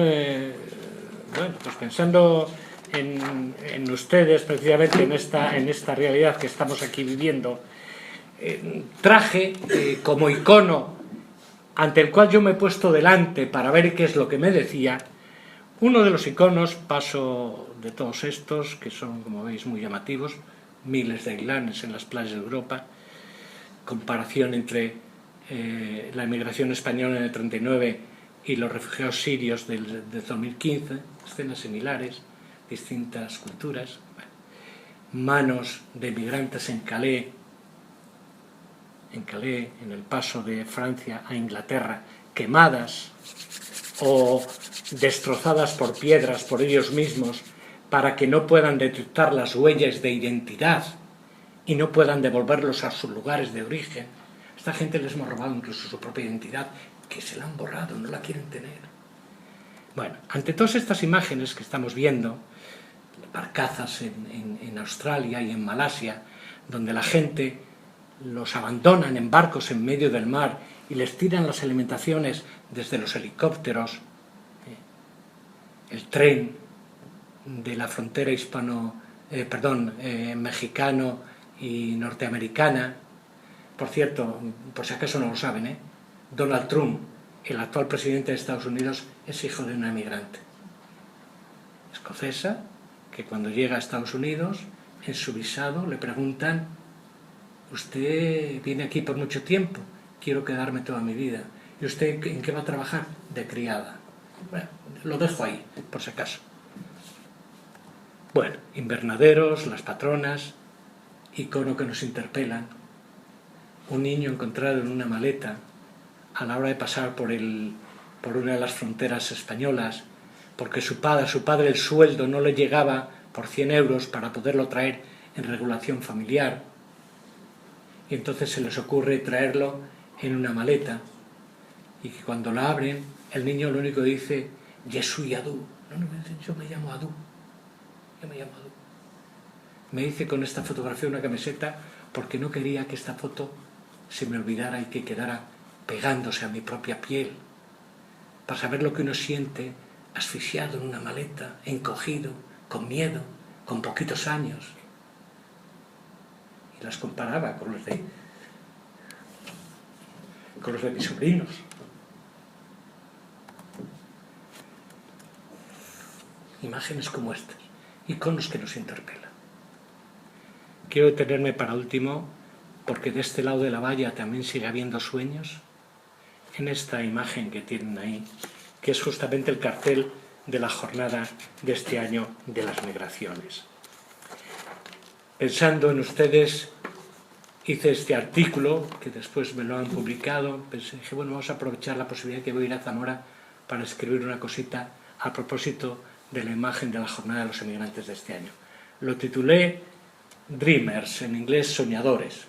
Speaker 4: pensando en ustedes, precisamente en esta realidad que estamos aquí viviendo, traje como icono ante el cual yo me he puesto delante para ver qué es lo que me decía, uno de los iconos, paso de todos estos, que son, como veis, muy llamativos, miles de aislanes en las playas de Europa, comparación entre la emigración española en el 39 y los refugiados sirios del 2015, escenas similares, distintas culturas, manos de migrantes en Calais, en el paso de Francia a Inglaterra, quemadas o destrozadas por piedras por ellos mismos para que no puedan detectar las huellas de identidad y no puedan devolverlos a sus lugares de origen. A esta gente les hemos robado incluso su propia identidad, que se la han borrado, no la quieren tener. Bueno, ante todas estas imágenes que estamos viendo, barcazas en Australia y en Malasia, donde la gente los abandonan en barcos en medio del mar y les tiran las alimentaciones desde los helicópteros, el tren de la frontera mexicano y norteamericana. Por cierto, por si acaso no lo saben, Donald Trump, el actual presidente de Estados Unidos, es hijo de una emigrante escocesa que cuando llega a Estados Unidos, en su visado le preguntan: ¿usted viene aquí por mucho tiempo? Quiero quedarme toda mi vida. ¿Y usted en qué va a trabajar? De criada. Bueno, lo dejo ahí, por si acaso. Bueno, invernaderos, las patronas, icono que nos interpelan. Un niño encontrado en una maleta a la hora de pasar por una de las fronteras españolas, porque su padre el sueldo no le llegaba por 100 euros para poderlo traer en regulación familiar. Y entonces se les ocurre traerlo en una maleta, y que cuando la abren, el niño lo único que dice: "Je suis Adu". No, yo me llamo Adu. Me hice con esta fotografía una camiseta porque no quería que esta foto se me olvidara y que quedara pegándose a mi propia piel, para saber lo que uno siente asfixiado en una maleta, encogido, con miedo, con poquitos años. Y las comparaba con los de mis sobrinos. Imágenes como estas, iconos que nos interpelan. Quiero detenerme para último porque de este lado de la valla también sigue habiendo sueños? En esta imagen que tienen ahí, que es justamente el cartel de la jornada de este año de las migraciones. Pensando en ustedes, hice este artículo, que después me lo han publicado, dije, bueno, vamos a aprovechar la posibilidad que voy a ir a Zamora para escribir una cosita a propósito de la imagen de la jornada de los emigrantes de este año. Lo titulé Dreamers, en inglés soñadores.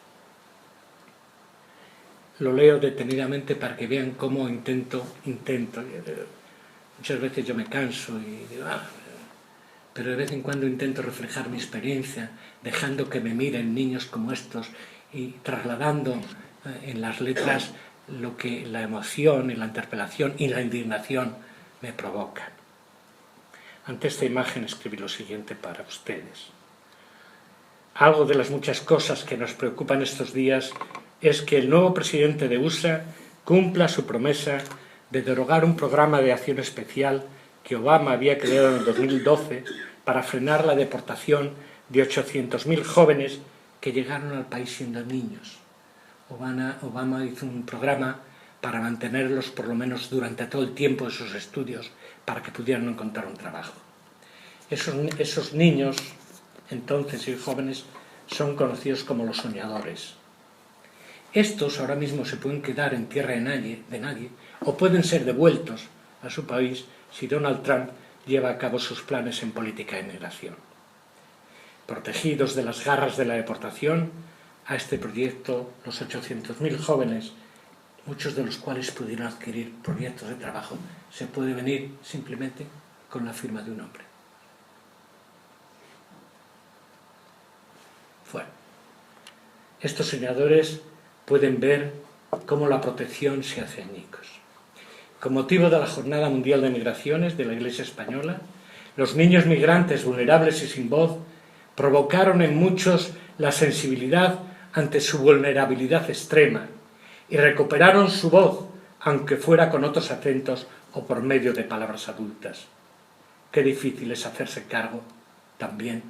Speaker 4: Lo leo detenidamente para que vean cómo intento. Muchas veces yo me canso y digo, pero de vez en cuando intento reflejar mi experiencia, dejando que me miren niños como estos y trasladando en las letras lo que la emoción y la interpelación y la indignación me provocan. Ante esta imagen escribí lo siguiente para ustedes. Algo de las muchas cosas que nos preocupan estos días es que el nuevo presidente de USA cumpla su promesa de derogar un programa de acción especial que Obama había creado en el 2012 para frenar la deportación de 800.000 jóvenes que llegaron al país siendo niños. Obama hizo un programa para mantenerlos por lo menos durante todo el tiempo de sus estudios para que pudieran encontrar un trabajo. Esos niños, entonces, y jóvenes, son conocidos como los soñadores. Estos ahora mismo se pueden quedar en tierra de nadie o pueden ser devueltos a su país si Donald Trump lleva a cabo sus planes en política de migración. Protegidos de las garras de la deportación, a este proyecto los 800.000 jóvenes, muchos de los cuales pudieron adquirir proyectos de trabajo, se puede venir simplemente con la firma de un hombre. Bueno, estos soñadores pueden ver cómo la protección se hace añicos. Con motivo de la Jornada Mundial de Migraciones de la Iglesia Española, los niños migrantes vulnerables y sin voz provocaron en muchos la sensibilidad ante su vulnerabilidad extrema y recuperaron su voz, aunque fuera con otros acentos o por medio de palabras adultas. Qué difícil es hacerse cargo también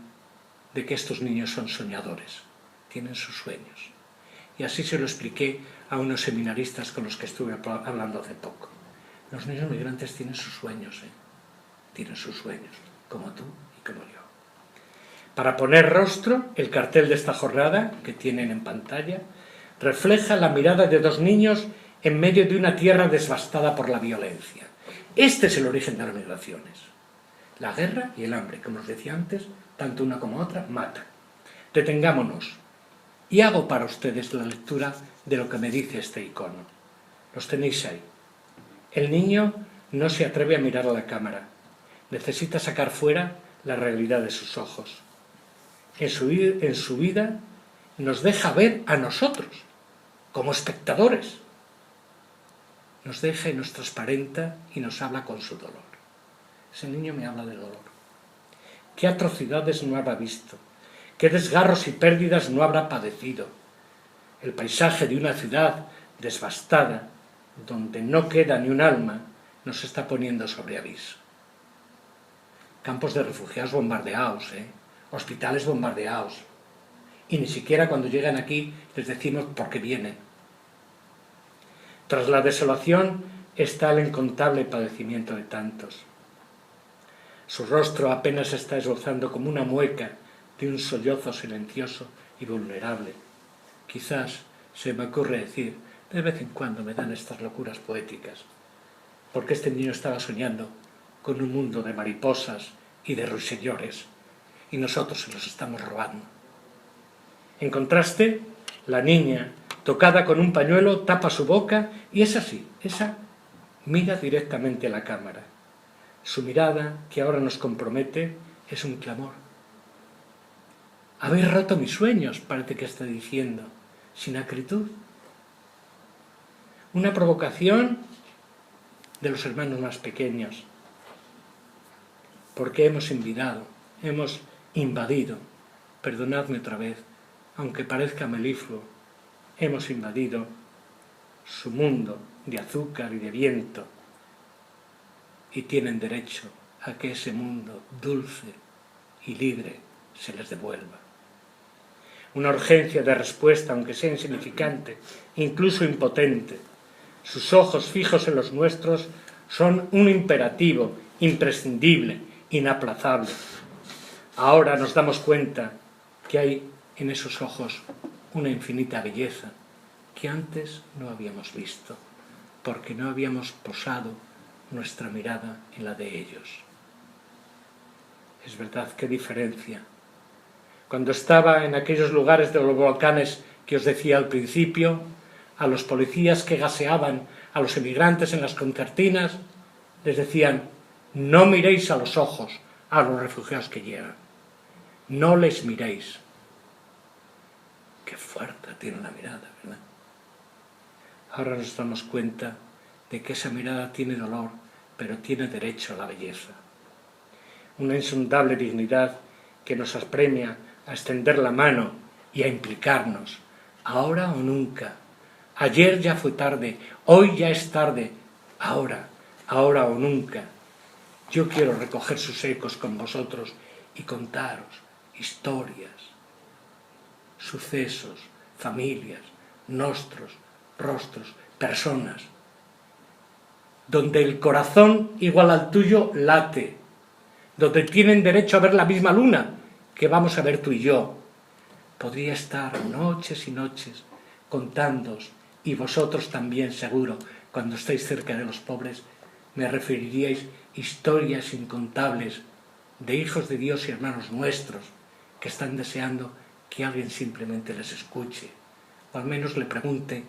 Speaker 4: de que estos niños son soñadores, tienen sus sueños. Y así se lo expliqué a unos seminaristas con los que estuve hablando hace poco. Los niños migrantes tienen sus sueños, tienen sus sueños, como tú y como yo. Para poner rostro, el cartel de esta jornada, que tienen en pantalla, refleja la mirada de dos niños en medio de una tierra devastada por la violencia. Este es el origen de las migraciones. La guerra y el hambre, como os decía antes, tanto una como otra, matan. Detengámonos. Y hago para ustedes la lectura de lo que me dice este icono. Los tenéis ahí. El niño no se atreve a mirar a la cámara. Necesita sacar fuera la realidad de sus ojos. En su vida nos deja ver a nosotros, como espectadores. Nos deja y nos transparenta y nos habla con su dolor. Ese niño me habla del dolor. ¿Qué atrocidades no habrá visto? ¿Qué desgarros y pérdidas no habrá padecido? El paisaje de una ciudad devastada, donde no queda ni un alma, nos está poniendo sobre aviso. Campos de refugiados bombardeados, hospitales bombardeados. Y ni siquiera cuando llegan aquí les decimos por qué vienen. Tras la desolación está el incontable padecimiento de tantos. Su rostro apenas está esbozando como una mueca de un sollozo silencioso y vulnerable. Quizás se me ocurre decir, de vez en cuando me dan estas locuras poéticas, porque este niño estaba soñando con un mundo de mariposas y de ruiseñores, y nosotros se los estamos robando. En contraste, la niña, tocada con un pañuelo, tapa su boca y es así, esa mira directamente a la cámara. Su mirada, que ahora nos compromete, es un clamor. Habéis roto mis sueños, parece que está diciendo, sin acritud. Una provocación de los hermanos más pequeños, porque hemos invadido, perdonadme otra vez, aunque parezca melifluo, hemos invadido su mundo de azúcar y de viento, y tienen derecho a que ese mundo dulce y libre se les devuelva. una urgencia de respuesta, aunque sea insignificante, incluso impotente. Sus ojos fijos en los nuestros son un imperativo imprescindible, inaplazable. Ahora nos damos cuenta que hay en esos ojos una infinita belleza que antes no habíamos visto, porque no habíamos posado nuestra mirada en la de ellos. Es verdad, qué diferencia. Cuando estaba en aquellos lugares de los volcanes que os decía al principio, a los policías que gaseaban a los emigrantes en las concertinas, les decían: no miréis a los ojos a los refugiados que llegan, no les miréis. Qué fuerte tiene la mirada, ¿verdad? Ahora nos damos cuenta de que esa mirada tiene dolor, pero tiene derecho a la belleza. Una insondable dignidad que nos apremia a extender la mano y a implicarnos, ahora o nunca. Ayer ya fue tarde, hoy ya es tarde, ahora o nunca. Yo quiero recoger sus ecos con vosotros y contaros historias, sucesos, familias, nostros, rostros, personas, donde el corazón igual al tuyo late, donde tienen derecho a ver la misma luna que vamos a ver tú y yo. Podría estar noches y noches contándoos, y vosotros también seguro, cuando estéis cerca de los pobres, me referiríais historias incontables de hijos de Dios y hermanos nuestros que están deseando que alguien simplemente les escuche, o al menos le pregunte: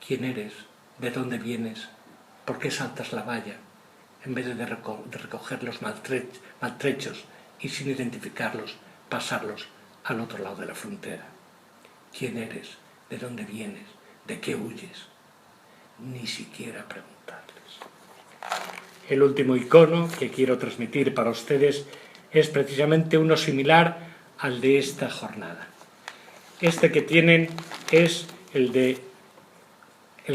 Speaker 4: ¿quién eres? ¿De dónde vienes? ¿Por qué saltas la valla? En vez de recoger los maltrechos y sin identificarlos, pasarlos al otro lado de la frontera. ¿Quién eres? ¿De dónde vienes? ¿De qué huyes? Ni siquiera preguntarles. El último icono que quiero transmitir para ustedes es precisamente uno similar al de esta jornada. Este que tienen es el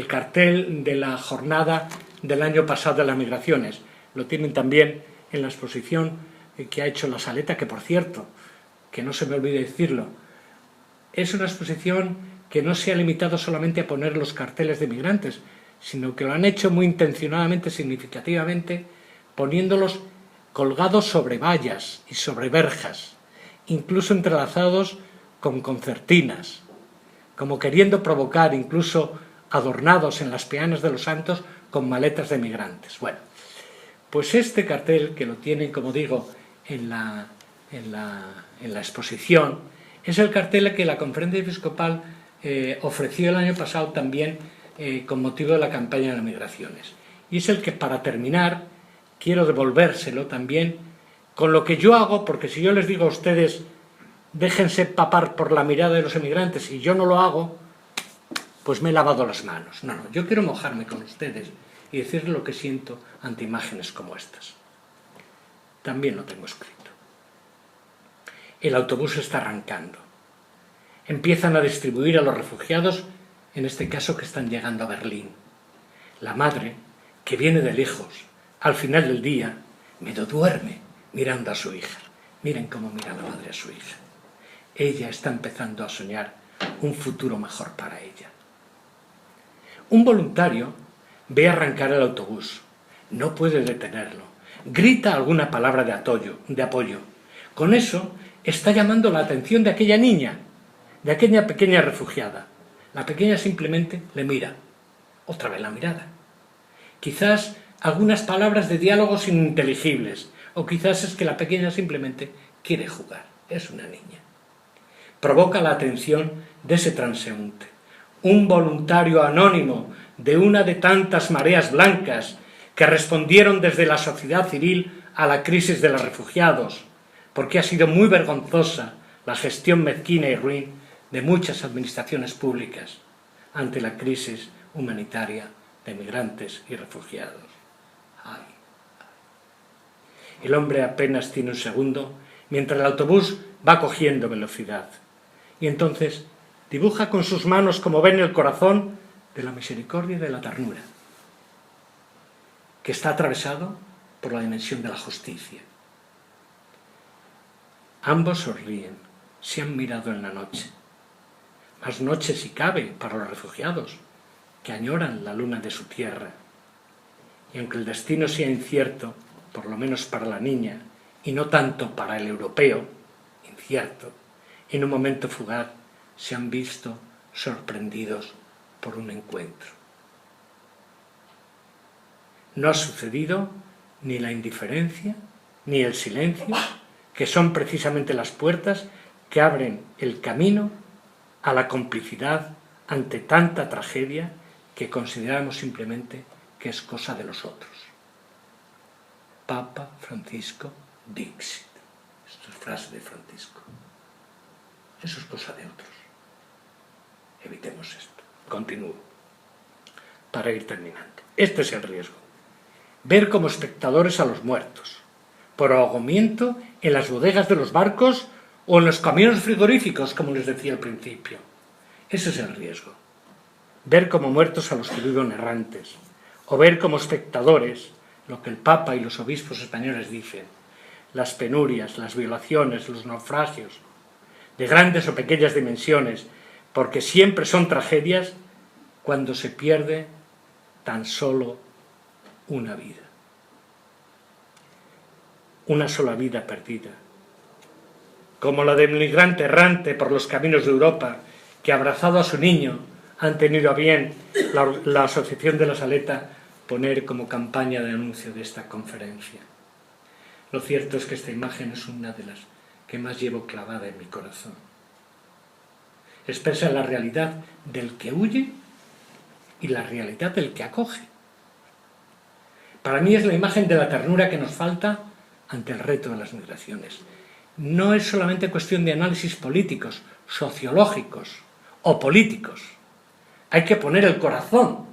Speaker 4: cartel de la jornada del año pasado de las migraciones. Lo tienen también en la exposición que ha hecho La Saleta, que por cierto, que no se me olvide decirlo, es una exposición que no se ha limitado solamente a poner los carteles de migrantes, sino que lo han hecho muy intencionadamente, significativamente, poniéndolos colgados sobre vallas y sobre verjas, incluso entrelazados con concertinas, como queriendo provocar, incluso adornados en las peanas de los santos con maletas de migrantes. Bueno, pues este cartel, que lo tienen, como digo, en la exposición, es el cartel que la Conferencia Episcopal ofreció el año pasado también con motivo de la campaña de las migraciones. Y es el que, para terminar, quiero devolvérselo también con lo que yo hago, porque si yo les digo a ustedes: déjense papar por la mirada de los emigrantes, y yo no lo hago, pues me he lavado las manos. No, yo quiero mojarme con ustedes y decirles lo que siento ante imágenes como estas. También lo tengo escrito. El autobús está arrancando. Empiezan a distribuir a los refugiados, en este caso que están llegando a Berlín. La madre, que viene de lejos, al final del día, medio duerme mirando a su hija. Miren cómo mira la madre a su hija. Ella está empezando a soñar un futuro mejor para ella. Un voluntario ve arrancar el autobús. No puede detenerlo. Grita alguna palabra de apoyo. Con eso está llamando la atención de aquella niña, de aquella pequeña refugiada. La pequeña simplemente le mira. Otra vez la mirada. Quizás algunas palabras de diálogos ininteligibles, o quizás es que la pequeña simplemente quiere jugar. Es una niña. Provoca la atención de ese transeúnte. Un voluntario anónimo de una de tantas mareas blancas que respondieron desde la sociedad civil a la crisis de los refugiados, porque ha sido muy vergonzosa la gestión mezquina y ruin de muchas administraciones públicas ante la crisis humanitaria de migrantes y refugiados. Ay. El hombre apenas tiene un segundo mientras el autobús va cogiendo velocidad. Y entonces dibuja con sus manos, como ven, el corazón de la misericordia y de la ternura, que está atravesado por la dimensión de la justicia. Ambos sonríen, se han mirado en la noche. Más noche si cabe para los refugiados, que añoran la luna de su tierra. Y aunque el destino sea incierto, por lo menos para la niña, y no tanto para el europeo, incierto, en un momento fugaz se han visto sorprendidos por un encuentro. No ha sucedido ni la indiferencia ni el silencio, que son precisamente las puertas que abren el camino a la complicidad ante tanta tragedia que consideramos simplemente que es cosa de los otros. Papa Francisco Dixit. Esto es frase de Francisco. Eso es cosa de otros. Evitemos esto. Continúo. Para ir terminando. Este es el riesgo. Ver como espectadores a los muertos, por ahogamiento en las bodegas de los barcos o en los camiones frigoríficos, como les decía al principio. Ese es el riesgo. Ver como muertos a los que viven errantes, o ver como espectadores lo que el Papa y los obispos españoles dicen, las penurias, las violaciones, los naufragios, de grandes o pequeñas dimensiones, porque siempre son tragedias cuando se pierde tan solo una vida. Una sola vida perdida. Como la del migrante errante por los caminos de Europa, que abrazado a su niño han tenido a bien la Asociación de la Saleta poner como campaña de anuncio de esta conferencia. Lo cierto es que esta imagen es una de las que más llevo clavada en mi corazón. Expresa la realidad del que huye y la realidad del que acoge. Para mí es la imagen de la ternura que nos falta ante el reto de las migraciones. No es solamente cuestión de análisis políticos, sociológicos o políticos. Hay que poner el corazón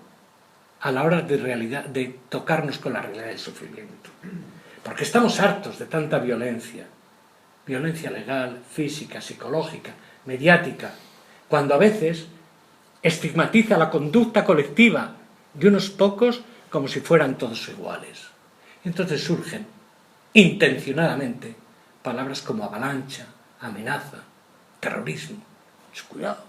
Speaker 4: a la hora de tocarnos con la realidad del sufrimiento. Porque estamos hartos de tanta violencia. Violencia legal, física, psicológica, mediática, cuando a veces estigmatiza la conducta colectiva de unos pocos como si fueran todos iguales. Entonces surgen, intencionadamente, palabras como avalancha, amenaza, terrorismo. Cuidado.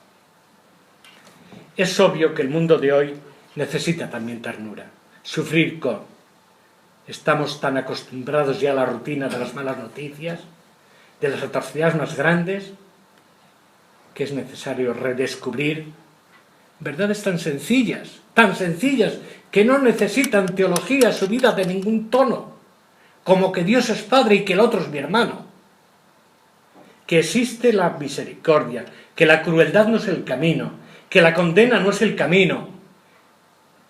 Speaker 4: Es obvio que el mundo de hoy necesita también ternura, sufrir con. Estamos tan acostumbrados ya a la rutina de las malas noticias, de las atrocidades más grandes, que es necesario redescubrir verdades tan sencillas que no necesitan teología subida de ningún tono, como que Dios es Padre y que el otro es mi hermano, que existe la misericordia, que la crueldad no es el camino, que la condena no es el camino,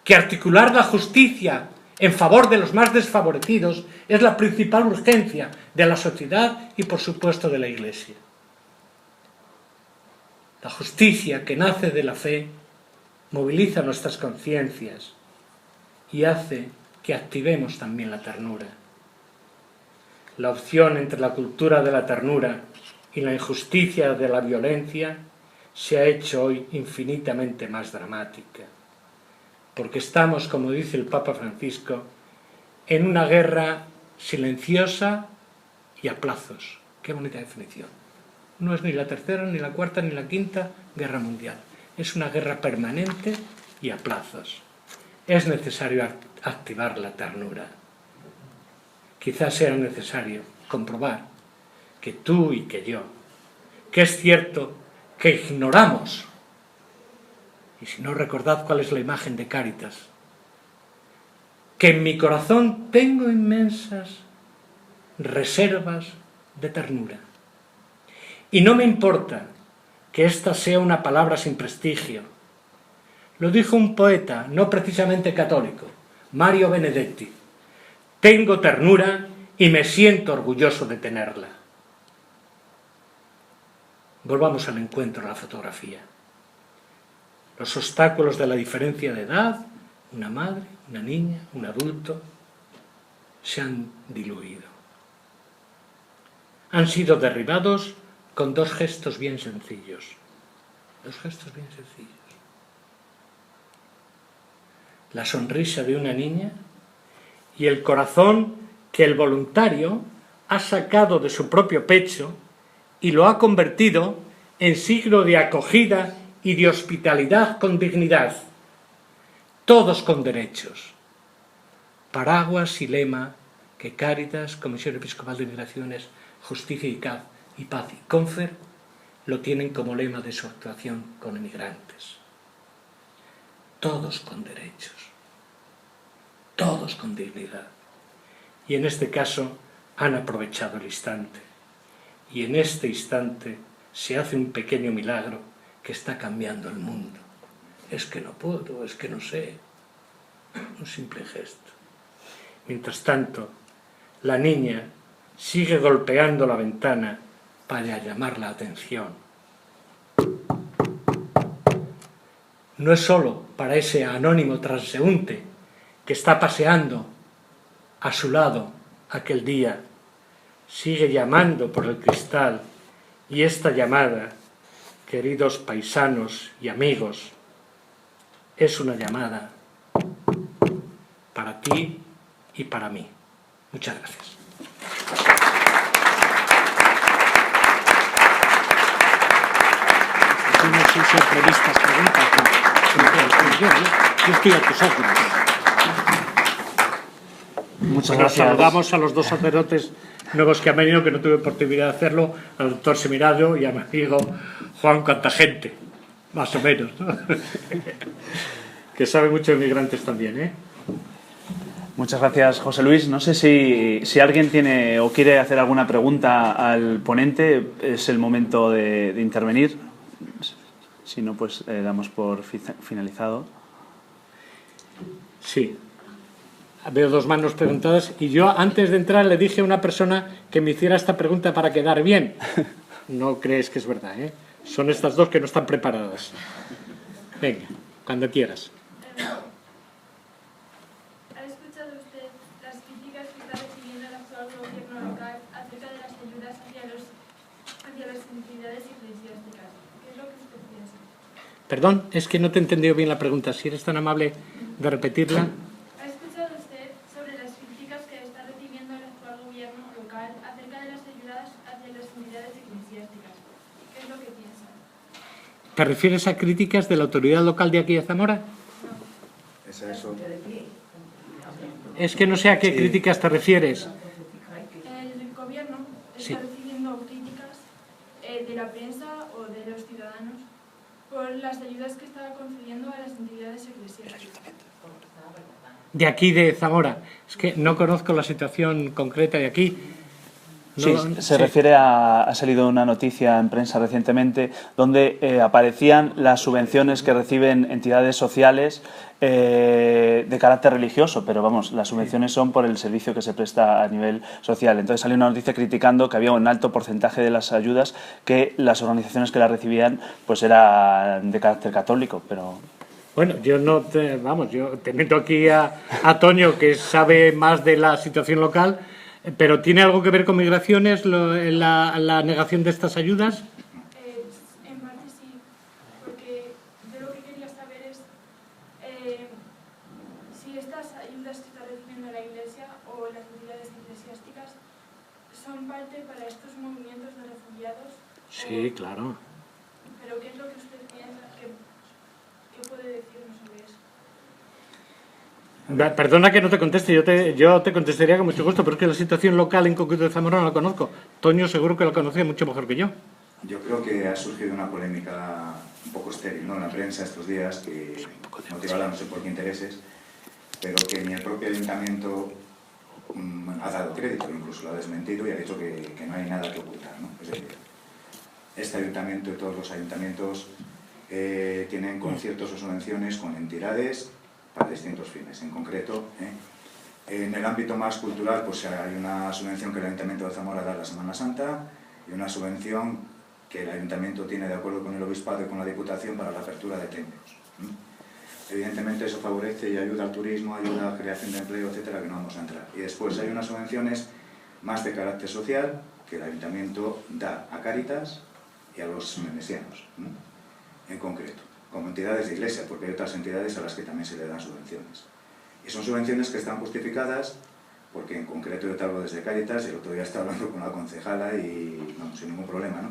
Speaker 4: que articular la justicia en favor de los más desfavorecidos es la principal urgencia de la sociedad y, por supuesto, de la Iglesia. La justicia que nace de la fe moviliza nuestras conciencias y hace que activemos también la ternura. La opción entre la cultura de la ternura y la injusticia de la violencia se ha hecho hoy infinitamente más dramática, porque estamos, como dice el Papa Francisco, en una guerra silenciosa y a plazos. Qué bonita definición. No es ni la tercera, ni la cuarta, ni la quinta guerra mundial. Es una guerra permanente y a plazos. Es necesario activar la ternura. Quizás sea necesario comprobar que tú y que yo, que es cierto que ignoramos, y si no, recordad cuál es la imagen de Cáritas, que en mi corazón tengo inmensas reservas de ternura. Y no me importa que esta sea una palabra sin prestigio. Lo dijo un poeta, no precisamente católico, Mario Benedetti. Tengo ternura y me siento orgulloso de tenerla. Volvamos al encuentro, a la fotografía. Los obstáculos de la diferencia de edad, una madre, una niña, un adulto, se han diluido. Han sido derribados con dos gestos bien sencillos. Dos gestos bien sencillos. La sonrisa de una niña y el corazón que el voluntario ha sacado de su propio pecho y lo ha convertido en signo de acogida y de hospitalidad con dignidad, todos con derechos. Paraguas y lema que Cáritas, Comisión Episcopal de Migraciones, Justicia y Paz y Confer lo tienen como lema de su actuación con emigrantes. Todos con derechos, todos con dignidad. Y en este caso han aprovechado el instante. Y en este instante se hace un pequeño milagro que está cambiando el mundo. Es que no puedo, es que no sé. Un simple gesto. Mientras tanto, la niña sigue golpeando la ventana para llamar la atención. No es solo para ese anónimo transeúnte que está paseando a su lado aquel día. Sigue llamando por el cristal, y esta llamada, queridos paisanos y amigos, es una llamada para ti y para mí. Muchas gracias. No sé si hay previstas preguntas. Yo estoy a tus órdenes.
Speaker 2: Muchas
Speaker 4: Bueno,
Speaker 2: gracias.
Speaker 4: saludamos a los dos sacerdotes nuevos que han venido, que no tuve oportunidad de hacerlo, al doctor Seminario y a mi amigo Juan Cantagente, más o menos, ¿no? Que sabe mucho de migrantes también, ¿eh?
Speaker 2: Muchas gracias, José Luis. No sé si alguien tiene o quiere hacer alguna pregunta al ponente, es el momento de intervenir. Si no, pues damos por finalizado.
Speaker 4: Sí. Veo dos manos preguntadas y yo antes de entrar le dije a una persona que me hiciera esta pregunta para quedar bien. No crees que es verdad, ¿eh? Son estas dos que no están preparadas. Venga, cuando quieras.
Speaker 5: ¿Ha escuchado usted las críticas que está recibiendo el actual gobierno local acerca de las ayudas hacia las entidades eclesiásticas? ¿Qué es lo que usted piensa?
Speaker 4: Perdón, es que no te he entendido bien la pregunta. Si eres tan amable de repetirla.
Speaker 5: ¿Ha escuchado usted sobre las críticas que está recibiendo el actual gobierno local acerca de las ayudas hacia las entidades eclesiásticas? ¿Qué es lo que piensa?
Speaker 4: ¿Te refieres a críticas de la autoridad local de aquí de Zamora?
Speaker 1: ¿Es a eso?
Speaker 4: Es que no sé a qué
Speaker 1: Sí.
Speaker 4: críticas te refieres.
Speaker 5: El gobierno
Speaker 4: Sí.
Speaker 5: está recibiendo críticas de la prensa o de los ciudadanos por las ayudas que está concediendo a las entidades eclesiásticas.
Speaker 4: De aquí de Zamora. Es que no conozco la situación concreta de aquí.
Speaker 2: Sí,
Speaker 4: No,
Speaker 2: se refiere ha salido una noticia en prensa recientemente donde aparecían las subvenciones que reciben entidades sociales de carácter religioso, pero vamos, las subvenciones son por el servicio que se presta a nivel social. Entonces salió una noticia criticando que había un alto porcentaje de las ayudas que las organizaciones que las recibían pues eran de carácter católico, pero...
Speaker 4: Bueno, yo no te, vamos, yo te meto aquí a Toño, que sabe más de la situación local, pero ¿tiene algo que ver con migraciones la negación de estas ayudas?
Speaker 5: En parte sí, porque yo lo que quería saber es si estas ayudas que está recibiendo la Iglesia o las entidades eclesiásticas son parte para estos movimientos de refugiados.
Speaker 4: Sí, claro.
Speaker 5: Pero ¿qué es lo que usted piensa? ¿Qué puede decirnos sobre eso?
Speaker 4: Perdona que no te conteste, yo te contestaría con mucho gusto, pero es que la situación local en concreto de Zamora no la conozco. Toño seguro que la conocía mucho mejor que yo.
Speaker 1: Yo creo que ha surgido una polémica un poco estéril, ¿no?, en la prensa estos días, que motivada no sé por qué intereses, pero que ni el propio ayuntamiento ha dado crédito, incluso lo ha desmentido y ha dicho que no hay nada que ocultar, ¿no? Es decir, este ayuntamiento y todos los ayuntamientos tienen conciertos o subvenciones con entidades para distintos fines. En concreto, en el ámbito más cultural, pues hay una subvención que el Ayuntamiento de Zamora da a la Semana Santa y una subvención que el Ayuntamiento tiene de acuerdo con el Obispado y con la Diputación para la apertura de templos. Evidentemente eso favorece y ayuda al turismo, ayuda a la creación de empleo, etcétera, que no vamos a entrar. Y después hay unas subvenciones más de carácter social que el Ayuntamiento da a Cáritas y a los menesianos, en concreto, como entidades de iglesia, porque hay otras entidades a las que también se le dan subvenciones. Y son subvenciones que están justificadas porque en concreto yo te hablo desde Cáritas, y el otro día estaba hablando con la concejala y no, sin ningún problema, ¿no?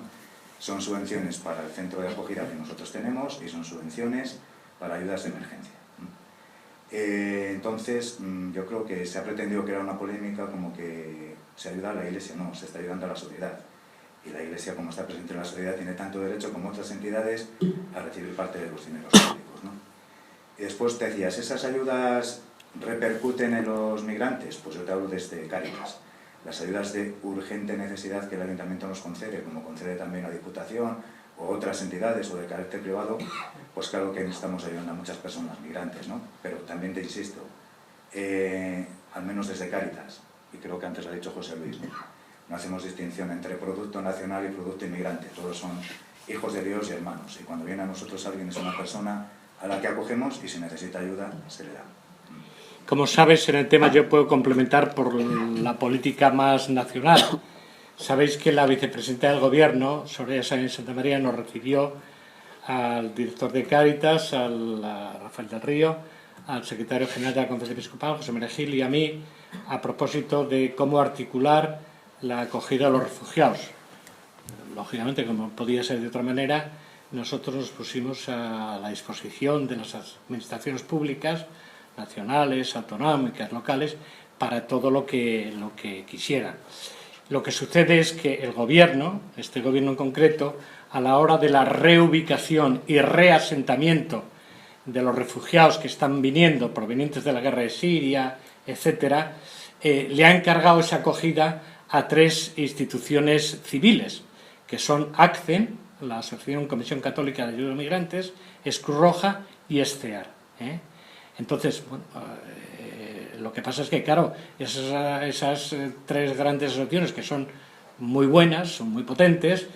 Speaker 1: Son subvenciones para el centro de acogida que nosotros tenemos y son subvenciones para ayudas de emergencia. Entonces, yo creo que se ha pretendido crear una polémica como que se ayuda a la Iglesia. No, se está ayudando a la sociedad. Y la Iglesia, como está presente en la sociedad, tiene tanto derecho como otras entidades a recibir parte de los dineros públicos, ¿no? Y después te decías, ¿esas ayudas repercuten en los migrantes? Pues yo te hablo desde Cáritas. Las ayudas de urgente necesidad que el Ayuntamiento nos concede, como concede también la Diputación o otras entidades o de carácter privado, pues claro que estamos ayudando a muchas personas migrantes, ¿no? Pero también te insisto, al menos desde Cáritas, y creo que antes lo ha dicho José Luis, no hacemos distinción entre producto nacional y producto inmigrante, todos son hijos de Dios y hermanos, y cuando viene a nosotros alguien es una persona a la que acogemos y si necesita ayuda, se le da.
Speaker 4: Como sabes, en el tema yo puedo complementar por la política más nacional. Sabéis que la vicepresidenta del Gobierno, Soraya Sáenz de Santa María, nos recibió al director de Cáritas, a Rafael del Río, al secretario general de la Conferencia Episcopal, José María Gil, y a mí, a propósito de cómo articular la acogida a los refugiados. Lógicamente, como podía ser de otra manera, nosotros nos pusimos a la disposición de las administraciones públicas, nacionales, autonómicas, locales, para todo lo que quisieran. Lo que sucede es que el gobierno, este gobierno en concreto, a la hora de la reubicación y reasentamiento de los refugiados que están viniendo, provenientes de la guerra de Siria, etc., le ha encargado esa acogida a 3 instituciones civiles, que son ACCEN, la Asociación Comisión Católica de Ayuda a Migrantes, es Cruz Roja y es CEAR. Entonces, bueno, lo que pasa es que, claro, esas 3 grandes asociaciones que son muy buenas, son muy potentes,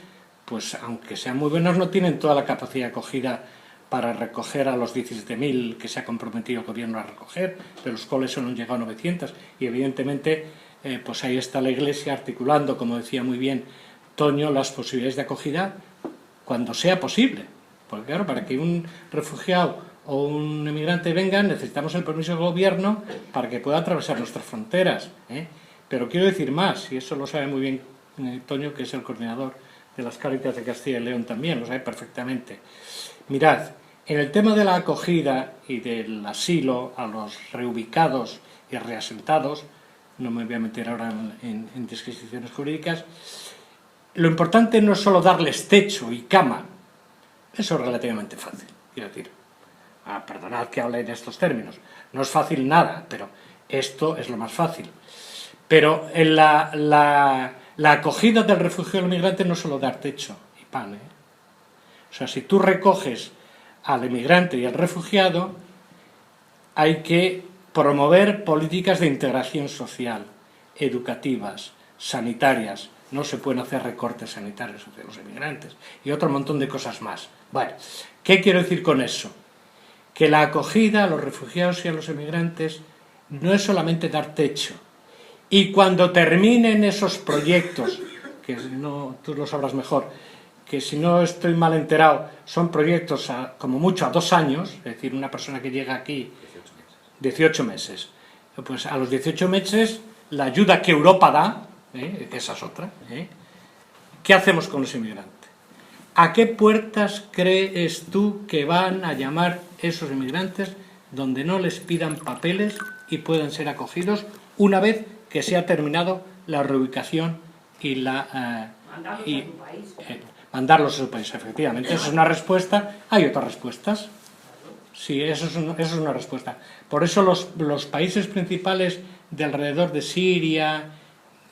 Speaker 4: pues aunque sean muy buenas no tienen toda la capacidad de acogida para recoger a los 17.000 que se ha comprometido el gobierno a recoger, de los cuales solo han llegado 900, y evidentemente pues ahí está la Iglesia articulando, como decía muy bien Toño, las posibilidades de acogida cuando sea posible, porque claro, para que un refugiado o un emigrante venga, necesitamos el permiso del gobierno para que pueda atravesar nuestras fronteras. Pero quiero decir más, y eso lo sabe muy bien Toño, que es el coordinador de las Cáritas de Castilla y León también, lo sabe perfectamente. Mirad, en el tema de la acogida y del asilo a los reubicados y reasentados, no me voy a meter ahora en disquisiciones jurídicas, lo importante no es solo darles techo y cama, eso es relativamente fácil, quiero decir. Perdonad que hable en estos términos, no es fácil nada, pero esto es lo más fácil. Pero en la acogida del refugio del migrante no es solo dar techo y pan. O sea, si tú recoges al emigrante y al refugiado, hay que promover políticas de integración social, educativas, sanitarias. No se pueden hacer recortes sanitarios hacia los emigrantes y otro montón de cosas más. Bueno, ¿qué quiero decir con eso? Que la acogida a los refugiados y a los emigrantes no es solamente dar techo. Y cuando terminen esos proyectos, que no, tú lo sabrás mejor, que si no estoy mal enterado, son proyectos como mucho a 2 años, es decir, una persona que llega aquí 18 meses. Pues a los 18 meses, la ayuda que Europa da, que esa es otra, ¿qué hacemos con los inmigrantes? ¿A qué puertas crees tú que van a llamar esos inmigrantes donde no les pidan papeles y puedan ser acogidos una vez que se ha terminado la reubicación y mandarlos a su país? Efectivamente, esa es una respuesta. Hay otras respuestas. Sí, eso es una respuesta. Por eso los países principales de alrededor de Siria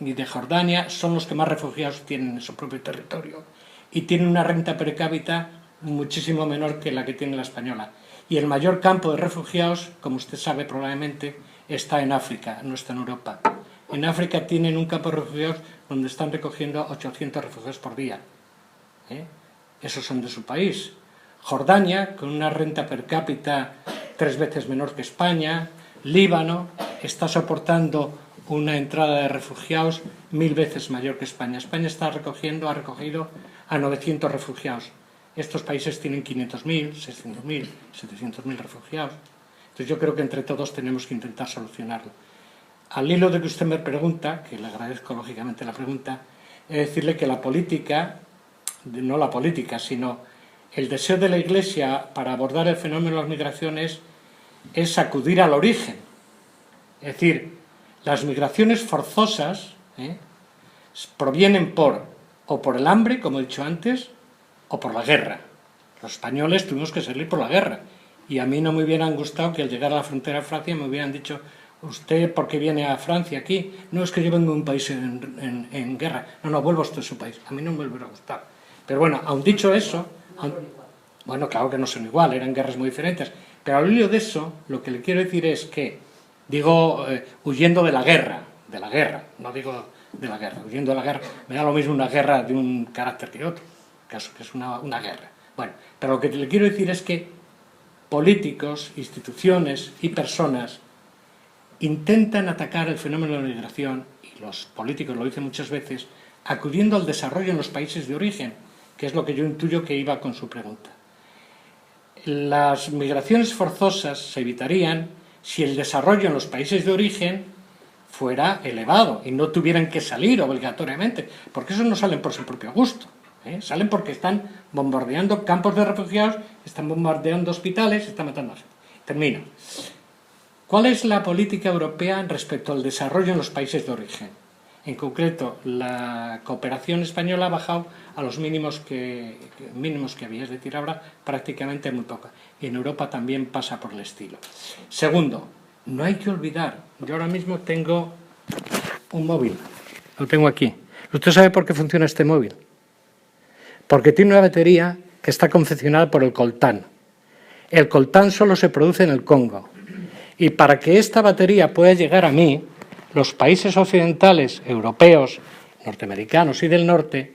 Speaker 4: y de Jordania son los que más refugiados tienen en su propio territorio y tienen una renta per cápita muchísimo menor que la que tiene la española. Y el mayor campo de refugiados, como usted sabe probablemente, está en África, no está en Europa. En África tienen un campo de refugiados donde están recogiendo 800 refugiados por día. Esos son de su país. Jordania, con una renta per cápita 3 veces menor que España. Líbano está soportando una entrada de refugiados 1000 veces mayor que España. España ha recogido a 900 refugiados. Estos países tienen 500.000, 600.000, 700.000 refugiados. Entonces yo creo que entre todos tenemos que intentar solucionarlo. al hilo de que usted me pregunta, que le agradezco lógicamente la pregunta, es decirle que la política, no la política, sino el deseo de la Iglesia para abordar el fenómeno de las migraciones es acudir al origen. Es decir, las migraciones forzosas provienen o por el hambre, como he dicho antes, o por la guerra. Los españoles tuvimos que salir por la guerra. Y a mí no me hubieran gustado que al llegar a la frontera de Francia me hubieran dicho: ¿usted por qué viene a Francia aquí? No, es que yo vengo de un país en guerra. No, vuelva usted a su país. A mí no me hubiera gustado. Pero bueno, aun dicho eso... Bueno, claro que no son igual, eran guerras muy diferentes. Pero al hilo de eso, lo que le quiero decir es que, digo, huyendo de la guerra, no digo de la guerra, huyendo de la guerra, me da lo mismo una guerra de un carácter que otro, caso que es una guerra. Bueno, pero lo que le quiero decir es que políticos, instituciones y personas intentan atacar el fenómeno de la migración, y los políticos lo dicen muchas veces, acudiendo al desarrollo en los países de origen, que es lo que yo intuyo que iba con su pregunta. Las migraciones forzosas se evitarían si el desarrollo en los países de origen fuera elevado y no tuvieran que salir obligatoriamente, porque esos no salen por su propio gusto, salen porque están bombardeando campos de refugiados, están bombardeando hospitales, están matando a gente. Termino. ¿Cuál es la política europea respecto al desarrollo en los países de origen? En concreto, la cooperación española ha bajado a los mínimos que había, es decir, ahora prácticamente muy poca. Y en Europa también pasa por el estilo. Segundo, no hay que olvidar, yo ahora mismo tengo un móvil, lo tengo aquí. ¿Usted sabe por qué funciona este móvil? Porque tiene una batería que está confeccionada por el coltán. El coltán solo se produce en el Congo. Y para que esta batería pueda llegar a mí, los países occidentales, europeos, norteamericanos y del norte,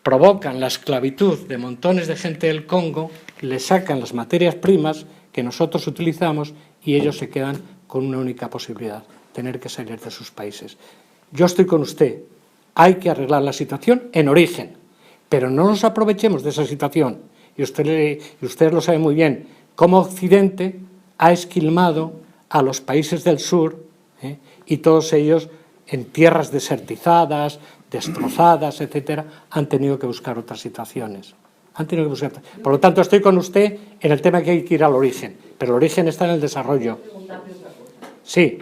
Speaker 4: provocan la esclavitud de montones de gente del Congo, le sacan las materias primas que nosotros utilizamos y ellos se quedan con una única posibilidad: tener que salir de sus países. Yo estoy con usted, hay que arreglar la situación en origen, pero no nos aprovechemos de esa situación. Y usted lo sabe muy bien, como Occidente ha esquilmado a los países del sur, y todos ellos en tierras desertizadas, destrozadas, etcétera, han tenido que buscar otras situaciones. Por lo tanto, estoy con usted en el tema que hay que ir al origen, pero el origen está en el desarrollo. Sí.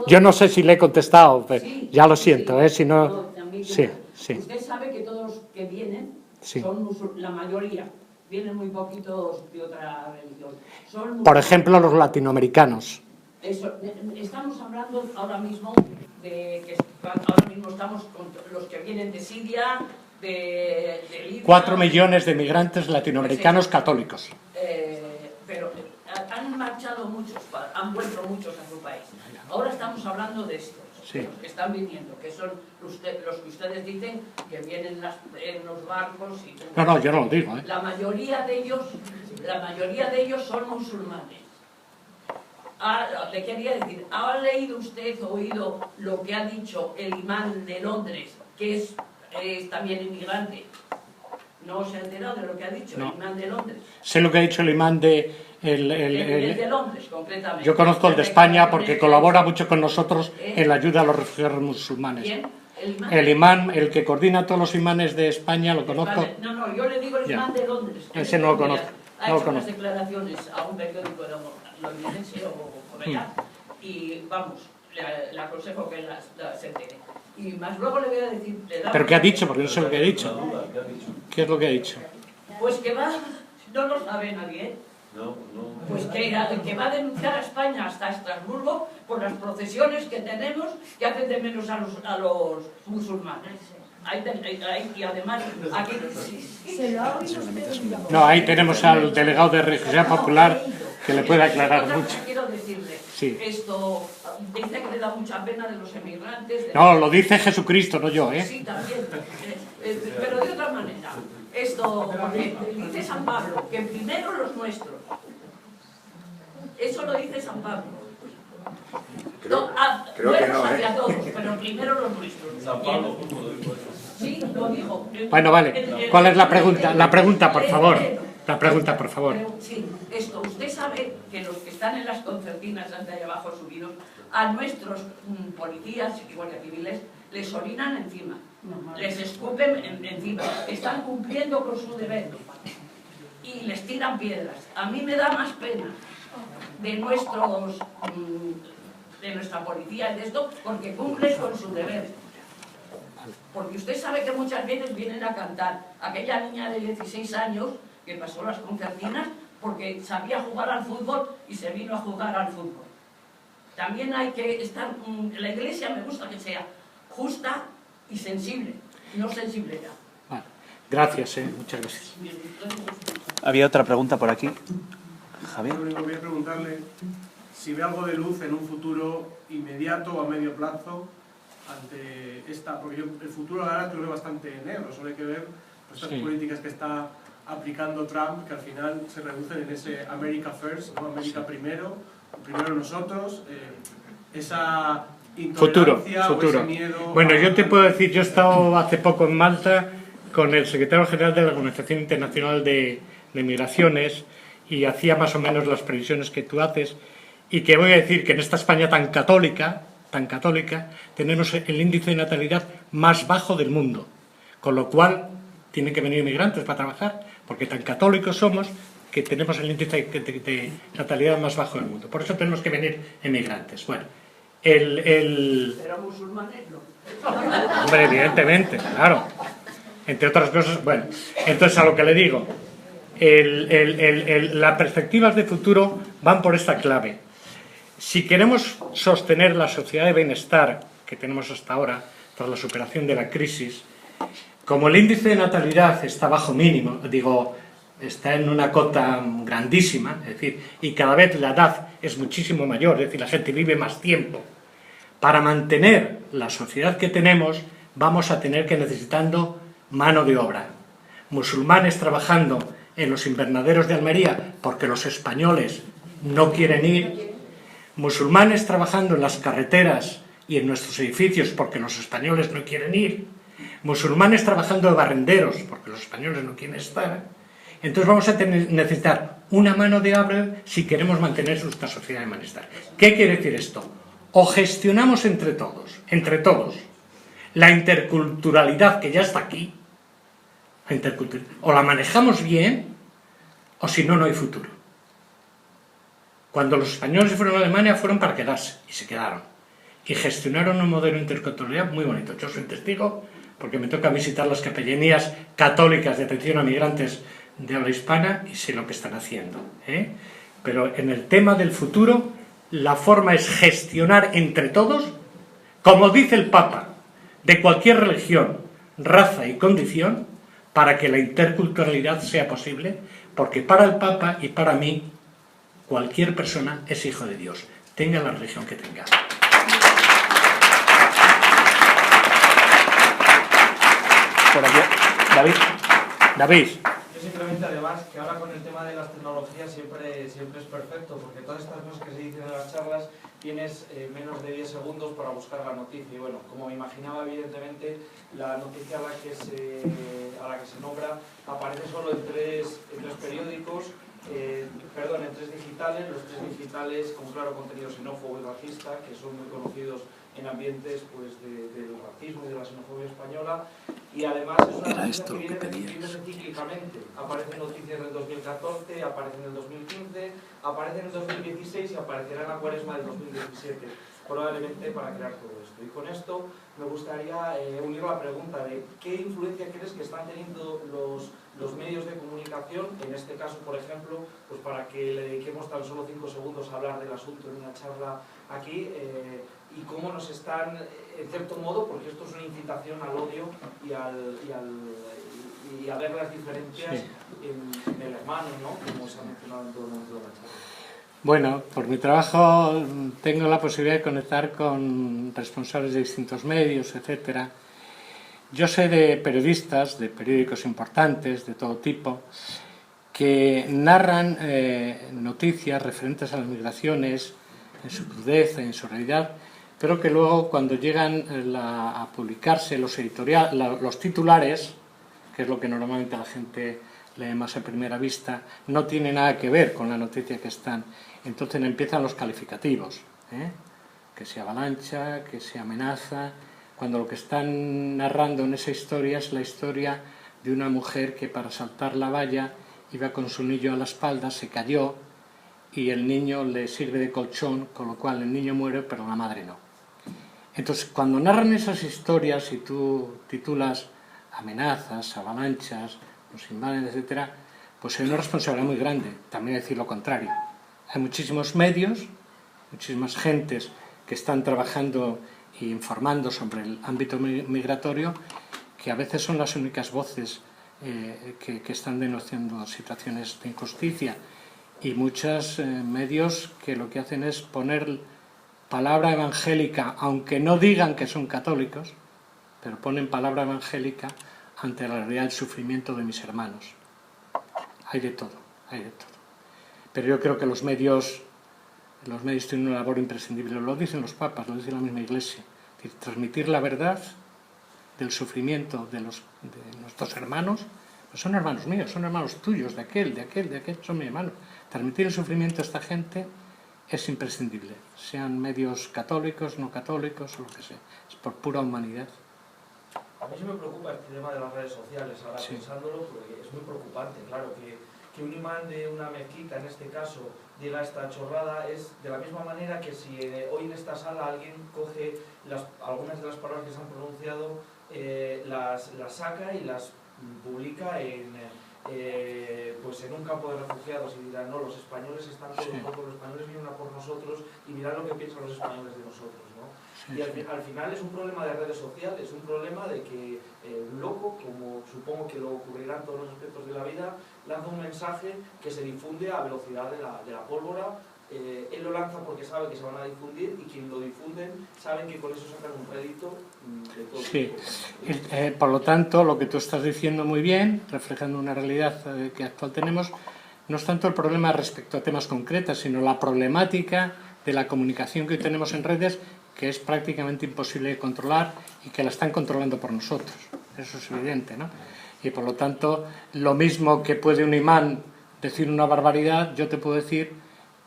Speaker 4: Yo no sé si le he contestado, pero ya lo siento, si no... Sí.
Speaker 6: Usted sabe que todos los que vienen son la mayoría, vienen muy poquitos de otra religión.
Speaker 4: Por ejemplo, los latinoamericanos.
Speaker 6: Eso, estamos hablando ahora mismo de que estamos con los que vienen de Siria, de Libia...
Speaker 4: 4 millones de migrantes latinoamericanos católicos.
Speaker 6: Pero han marchado muchos, han vuelto muchos a su país. Ahora estamos hablando de estos, los que están viniendo, que son los que ustedes dicen que vienen en los barcos y...
Speaker 4: No, yo no lo digo.
Speaker 6: La mayoría de ellos son musulmanes. Le quería decir, ¿ha leído usted, oído lo que ha dicho el imán de Londres, que es también inmigrante? ¿No se ha enterado de lo que ha dicho el imán de Londres? Sé
Speaker 4: lo que ha dicho el imán de...
Speaker 6: El de Londres, concretamente.
Speaker 4: Yo conozco el de España porque colabora mucho con nosotros en la ayuda a los refugiados musulmanes.
Speaker 6: ¿Quién?
Speaker 4: El imán, el que coordina todos los imanes de España, lo conozco.
Speaker 6: No, yo le digo el imán de Londres.
Speaker 4: Ese no lo conozco.
Speaker 6: Ha hecho unas declaraciones a un periódico londinense o por allá. Y vamos, le aconsejo que las entere. Y más luego le voy a decir...
Speaker 4: ¿Pero qué ha dicho? Porque no sé lo que ha dicho. ¿Qué es lo que ha dicho?
Speaker 6: Pues que va... No lo sabe nadie, Pues que va a denunciar a España hasta Estrasburgo por las procesiones que tenemos que hacen de menos a los musulmanes. Y además aquí...
Speaker 4: No, ahí tenemos al delegado de Región Popular que le puede aclarar mucho.
Speaker 6: Quiero decirle, esto dice que le da mucha pena de los emigrantes...
Speaker 4: No, lo dice Jesucristo, no yo,
Speaker 6: Sí, también, pero de otra manera. Esto, porque dice San Pablo, que primero los nuestros. Eso lo dice San Pablo.
Speaker 1: Creo que no,
Speaker 6: hacia todos, pero primero los nuestros.
Speaker 7: San Pablo,
Speaker 6: sí, lo dijo.
Speaker 4: Bueno, vale. ¿Cuál es la pregunta? La pregunta, por favor. La pregunta, por favor.
Speaker 6: Sí, esto, usted sabe sabe que los que están en las concertinas de ahí abajo subidos, a nuestros policías y guardias civiles les orinan encima, les escupen encima, están cumpliendo con su deber y les tiran piedras. A mí me da más pena de nuestra policía y de esto, porque cumplen con su deber. Porque usted sabe que muchas veces vienen a cantar. Aquella niña de 16 años que pasó las concertinas porque sabía jugar al fútbol y se vino a jugar al fútbol. También hay que estar... La Iglesia me gusta que sea justa y sensible, no sensiblera.
Speaker 3: Vale. Gracias, muchas gracias.
Speaker 2: Había otra pregunta por aquí. Javier.
Speaker 7: Lo único que voy a preguntarle si ve algo de luz en un futuro inmediato o a medio plazo ante esta, porque yo el futuro ahora lo veo bastante negro, solo hay que ver estas políticas que está aplicando Trump, que al final se reducen en ese America First, ¿no? América primero nosotros, esa intolerancia o ese miedo...
Speaker 3: Bueno, yo te puedo decir, yo he estado hace poco en Malta con el secretario general de la Organización Internacional de Migraciones y hacía más o menos las previsiones que tú haces, y que voy a decir que en esta España tan católica, tenemos el índice de natalidad más bajo del mundo, con lo cual tienen que venir inmigrantes para trabajar, porque tan católicos somos que tenemos el índice de natalidad más bajo del mundo. Por eso tenemos que venir inmigrantes. Bueno,
Speaker 6: Pero musulmanes no.
Speaker 3: Hombre, evidentemente, claro. Entre otras cosas, bueno, entonces a lo que le digo, las perspectivas de futuro van por esta clave. Si queremos sostener la sociedad de bienestar que tenemos hasta ahora, tras la superación de la crisis, como el índice de natalidad está bajo mínimo, está en una cota grandísima, es decir, y cada vez la edad es muchísimo mayor, es decir, la gente vive más tiempo. Para mantener la sociedad que tenemos, vamos a tener que necesitando mano de obra. Musulmanes trabajando en los invernaderos de Almería porque los españoles no quieren ir, musulmanes trabajando en las carreteras y en nuestros edificios porque los españoles no quieren ir, musulmanes trabajando de barrenderos porque los españoles no quieren estar. Entonces vamos a necesitar una mano de obra si queremos mantener nuestra sociedad de bienestar. ¿Qué quiere decir esto? O gestionamos entre todos, la interculturalidad que ya está aquí, o la manejamos bien, o si no, no hay futuro. Cuando los españoles fueron a Alemania fueron para quedarse, y se quedaron. Y gestionaron un modelo de interculturalidad muy bonito. Yo soy testigo, porque me toca visitar las capellanías católicas de atención a migrantes de habla hispana, y sé lo que están haciendo. Pero en el tema del futuro, la forma es gestionar entre todos, como dice el Papa, de cualquier religión, raza y condición, para que la interculturalidad sea posible, porque para el Papa y para mí, cualquier persona es hijo de Dios, tenga la religión que tenga.
Speaker 2: Por aquí,
Speaker 3: David.
Speaker 8: Yo simplemente, además, que ahora con el tema de las tecnologías siempre es perfecto, porque todas estas cosas que se dicen en las charlas tienes menos de 10 segundos para buscar la noticia. Y bueno, como me imaginaba, evidentemente, la noticia a la que se nombra aparece solo en tres periódicos, en tres digitales, los tres digitales con claro contenido xenófobo y racista, que son muy conocidos en ambientes pues, del racismo y de la xenofobia española, y además es una noticia que viene repitiéndose cíclicamente. Aparecen noticias del 2014, aparecen en el 2015, aparecen en el 2016 y aparecerá en la Cuaresma del 2017, probablemente para crear todo esto. Y con esto me gustaría unir la pregunta de qué influencia crees que están teniendo los medios de comunicación, en este caso, por ejemplo, pues para que le dediquemos tan solo 5 segundos a hablar del asunto en una charla aquí, y cómo nos están, en cierto modo, porque esto es una incitación al odio y a ver las diferencias en el hermano, ¿no? Como se ha mencionado en todo el mundo de la charla.
Speaker 3: Bueno, por mi trabajo tengo la posibilidad de conectar con responsables de distintos medios, etcétera. Yo sé de periodistas, de periódicos importantes, de todo tipo, que narran noticias referentes a las migraciones, en su crudeza, en su realidad, pero que luego cuando llegan a publicarse los titulares, que es lo que normalmente a la gente
Speaker 4: leemos a primera vista, no tiene nada que ver con la noticia que están. Entonces empiezan los calificativos, que sea avalancha, que sea amenaza, cuando lo que están narrando en esa historia es la historia de una mujer que para saltar la valla iba con su niño a la espalda, se cayó y el niño le sirve de colchón, con lo cual el niño muere pero la madre no. Entonces, cuando narran esas historias y tú titulas amenazas, avalanchas, nos invaden, etc., pues hay una responsabilidad muy grande, también decir lo contrario. Hay muchísimos medios, muchísimas gentes que están trabajando e informando sobre el ámbito migratorio, que a veces son las únicas voces que están denunciando situaciones de injusticia, y muchos medios que lo que hacen es poner palabra evangélica, aunque no digan que son católicos, pero ponen palabra evangélica ante la realidad del sufrimiento de mis hermanos. Hay de todo, hay de todo. Pero yo creo que los medios tienen una labor imprescindible, lo dicen los papas, lo dice la misma Iglesia, es decir, transmitir la verdad del sufrimiento de nuestros hermanos, no son hermanos míos, son hermanos tuyos, de aquel, son mis hermanos. Transmitir el sufrimiento a esta gente es imprescindible, sean medios católicos, no católicos, o lo que sea, es por pura humanidad.
Speaker 8: A mí sí me preocupa este tema de las redes sociales, ahora pensándolo, porque es muy preocupante, claro, que un imán de una mezquita, en este caso, diga esta chorrada, es de la misma manera que si hoy en esta sala alguien coge algunas de las palabras que se han pronunciado, las saca y las publica pues en un campo de refugiados y dirán, no, los españoles están todos locos, los españoles vienen a por nosotros y mirad lo que piensan los españoles de nosotros, ¿no? Y al final es un problema de redes sociales, es un problema de que un loco, como supongo que lo ocurrirá en todos los aspectos de la vida, lanza un mensaje que se difunde a velocidad de la pólvora. Él lo lanza porque sabe que se van a difundir y quien lo difunden saben que con eso sacan un rédito de todo.
Speaker 4: Sí, por lo tanto, lo que tú estás diciendo muy bien, reflejando una realidad que actual tenemos, no es tanto el problema respecto a temas concretos, sino la problemática de la comunicación que hoy tenemos en redes, que es prácticamente imposible de controlar y que la están controlando por nosotros. Eso es evidente, ¿no? Y por lo tanto, lo mismo que puede un imán decir una barbaridad, yo te puedo decir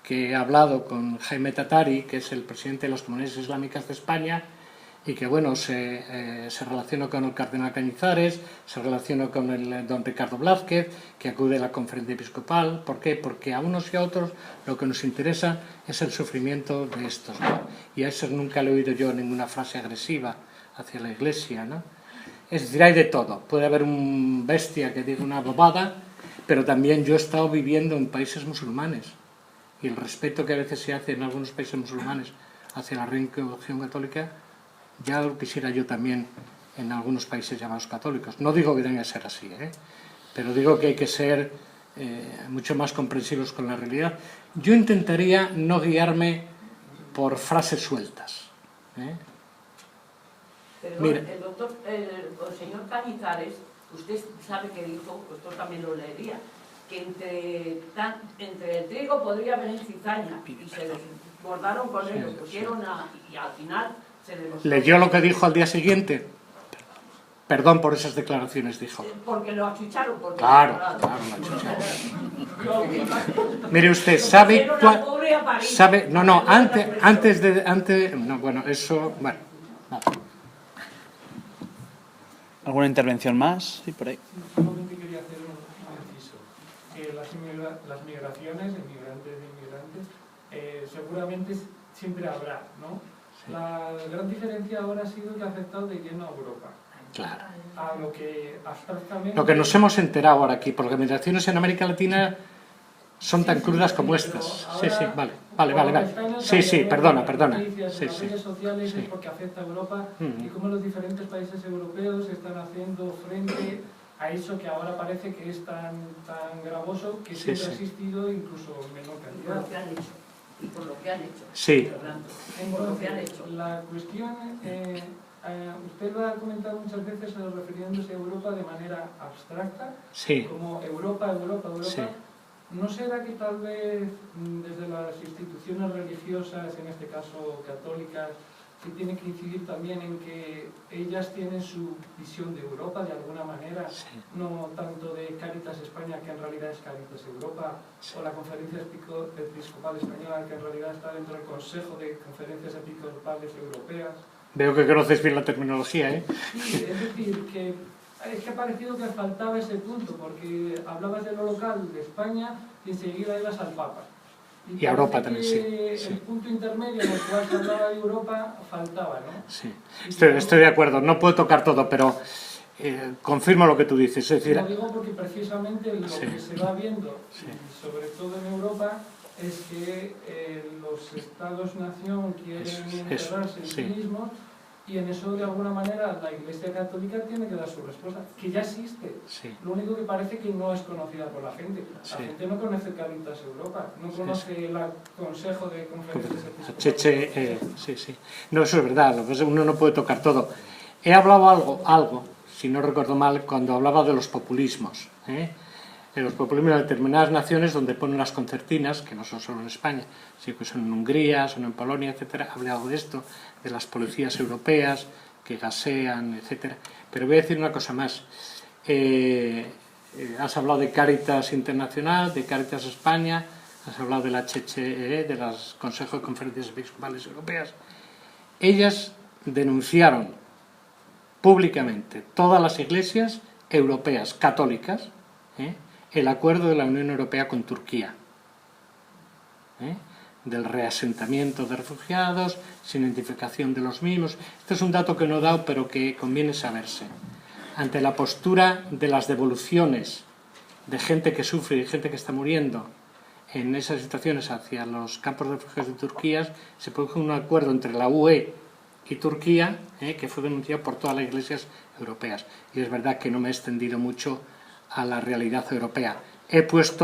Speaker 4: que he hablado con Jaime Tatari, que es el presidente de las Comunidades Islámicas de España, y que bueno, se relaciona con el cardenal Cañizares, se relaciona con el don Ricardo Blázquez, que acude a la conferencia episcopal. ¿Por qué? Porque a unos y a otros lo que nos interesa es el sufrimiento de estos, ¿no? Y a esos nunca le he oído yo ninguna frase agresiva hacia la Iglesia, ¿no? Es decir, hay de todo. Puede haber un bestia que diga una bobada, pero también yo he estado viviendo en países musulmanes, y el respeto que a veces se hace en algunos países musulmanes hacia la religión católica, ya lo quisiera yo también en algunos países llamados católicos. No digo que tenga que ser así, pero digo que hay que ser mucho más comprensivos con la realidad. Yo intentaría no guiarme por frases sueltas.
Speaker 6: Pero
Speaker 4: Mira.
Speaker 6: el señor Cañizares, usted sabe que dijo, esto también lo leería, que entre el trigo podría venir cizaña, y se desbordaron con ello, pusieron y al final se demostró.
Speaker 4: ¿Leyó lo que dijo al día siguiente? Perdón por esas declaraciones, dijo.
Speaker 6: Porque lo achucharon.
Speaker 4: Claro, lo achucharon. Mire usted, ¿sabe cuál? ¿Sabe? No, antes, no, bueno, eso, bueno.
Speaker 2: ¿Alguna intervención más? Sí, por ahí.
Speaker 9: Solamente quería hacer un inciso. Las migraciones, inmigrantes e inmigrantes, seguramente siempre habrá, ¿no? Sí. La gran diferencia ahora ha sido que ha afectado de lleno a Europa.
Speaker 4: Claro.
Speaker 9: A lo que abstractamente...
Speaker 4: Lo que nos hemos enterado ahora aquí, porque las migraciones en América Latina son tan crudas como estas. Sí, vale. Sí, perdona. Sí,
Speaker 9: las redes sociales es porque afecta a Europa y cómo los diferentes países europeos están haciendo frente a eso que ahora parece que es tan gravoso, que siempre ha existido incluso en menor cantidad.
Speaker 6: Y por lo que han hecho.
Speaker 4: Sí.
Speaker 9: Entonces, la cuestión, usted lo ha comentado muchas veces refiriéndose a Europa de manera abstracta, como Europa. Sí. ¿No será que tal vez desde las instituciones religiosas, en este caso católicas, que tiene que incidir también en que ellas tienen su visión de Europa de alguna manera, no tanto de Cáritas España, que en realidad es Cáritas Europa, o la Conferencia Episcopal Española, que en realidad está dentro del Consejo de Conferencias Episcopales Europeas.
Speaker 3: Veo que conoces bien la terminología, ¿eh?
Speaker 9: Sí, es decir, que es que ha parecido que faltaba ese punto, porque hablabas de lo local de España y enseguida ibas al Papa.
Speaker 3: Y a Europa también, sí.
Speaker 9: El punto intermedio en el cual se hablaba de Europa faltaba, ¿no?
Speaker 3: Sí, estoy de acuerdo, no puedo tocar todo, pero confirmo lo que tú dices. Es decir,
Speaker 9: lo digo porque precisamente lo que se va viendo, sobre todo en Europa, es que los estados-nación quieren encerrarse en sí mismos, y en eso de alguna manera la Iglesia Católica tiene que dar su respuesta, que ya existe. Lo único que parece que no es conocida por la gente. La gente no conoce Cáritas Europa, no conoce el Consejo de Conferencias Episcopales.
Speaker 3: No, eso es verdad, lo que uno no puede tocar todo. He hablado algo, si no recuerdo mal, cuando hablaba de los populismos, de los populismos de determinadas naciones donde ponen las concertinas, que no son solo en España, sino que son en Hungría, son en Polonia, etcétera. He hablado de esto, de las policías europeas que gasean, etcétera. Pero voy a decir una cosa más. Has hablado de Cáritas Internacional, de Cáritas España, has hablado de la CCE, de los Consejos de Conferencias Episcopales Europeas. Ellas denunciaron públicamente, todas las iglesias europeas católicas, el acuerdo de la Unión Europea con Turquía, del reasentamiento de refugiados, sin identificación de los mismos. Este es un dato que no he dado, pero que conviene saberse. Ante la postura de las devoluciones de gente que sufre y gente que está muriendo en esas situaciones hacia los campos de refugiados de Turquía, se produjo un acuerdo entre la UE y Turquía, que fue denunciado por todas las iglesias europeas. Y es verdad que no me he extendido mucho a la realidad europea. Tendría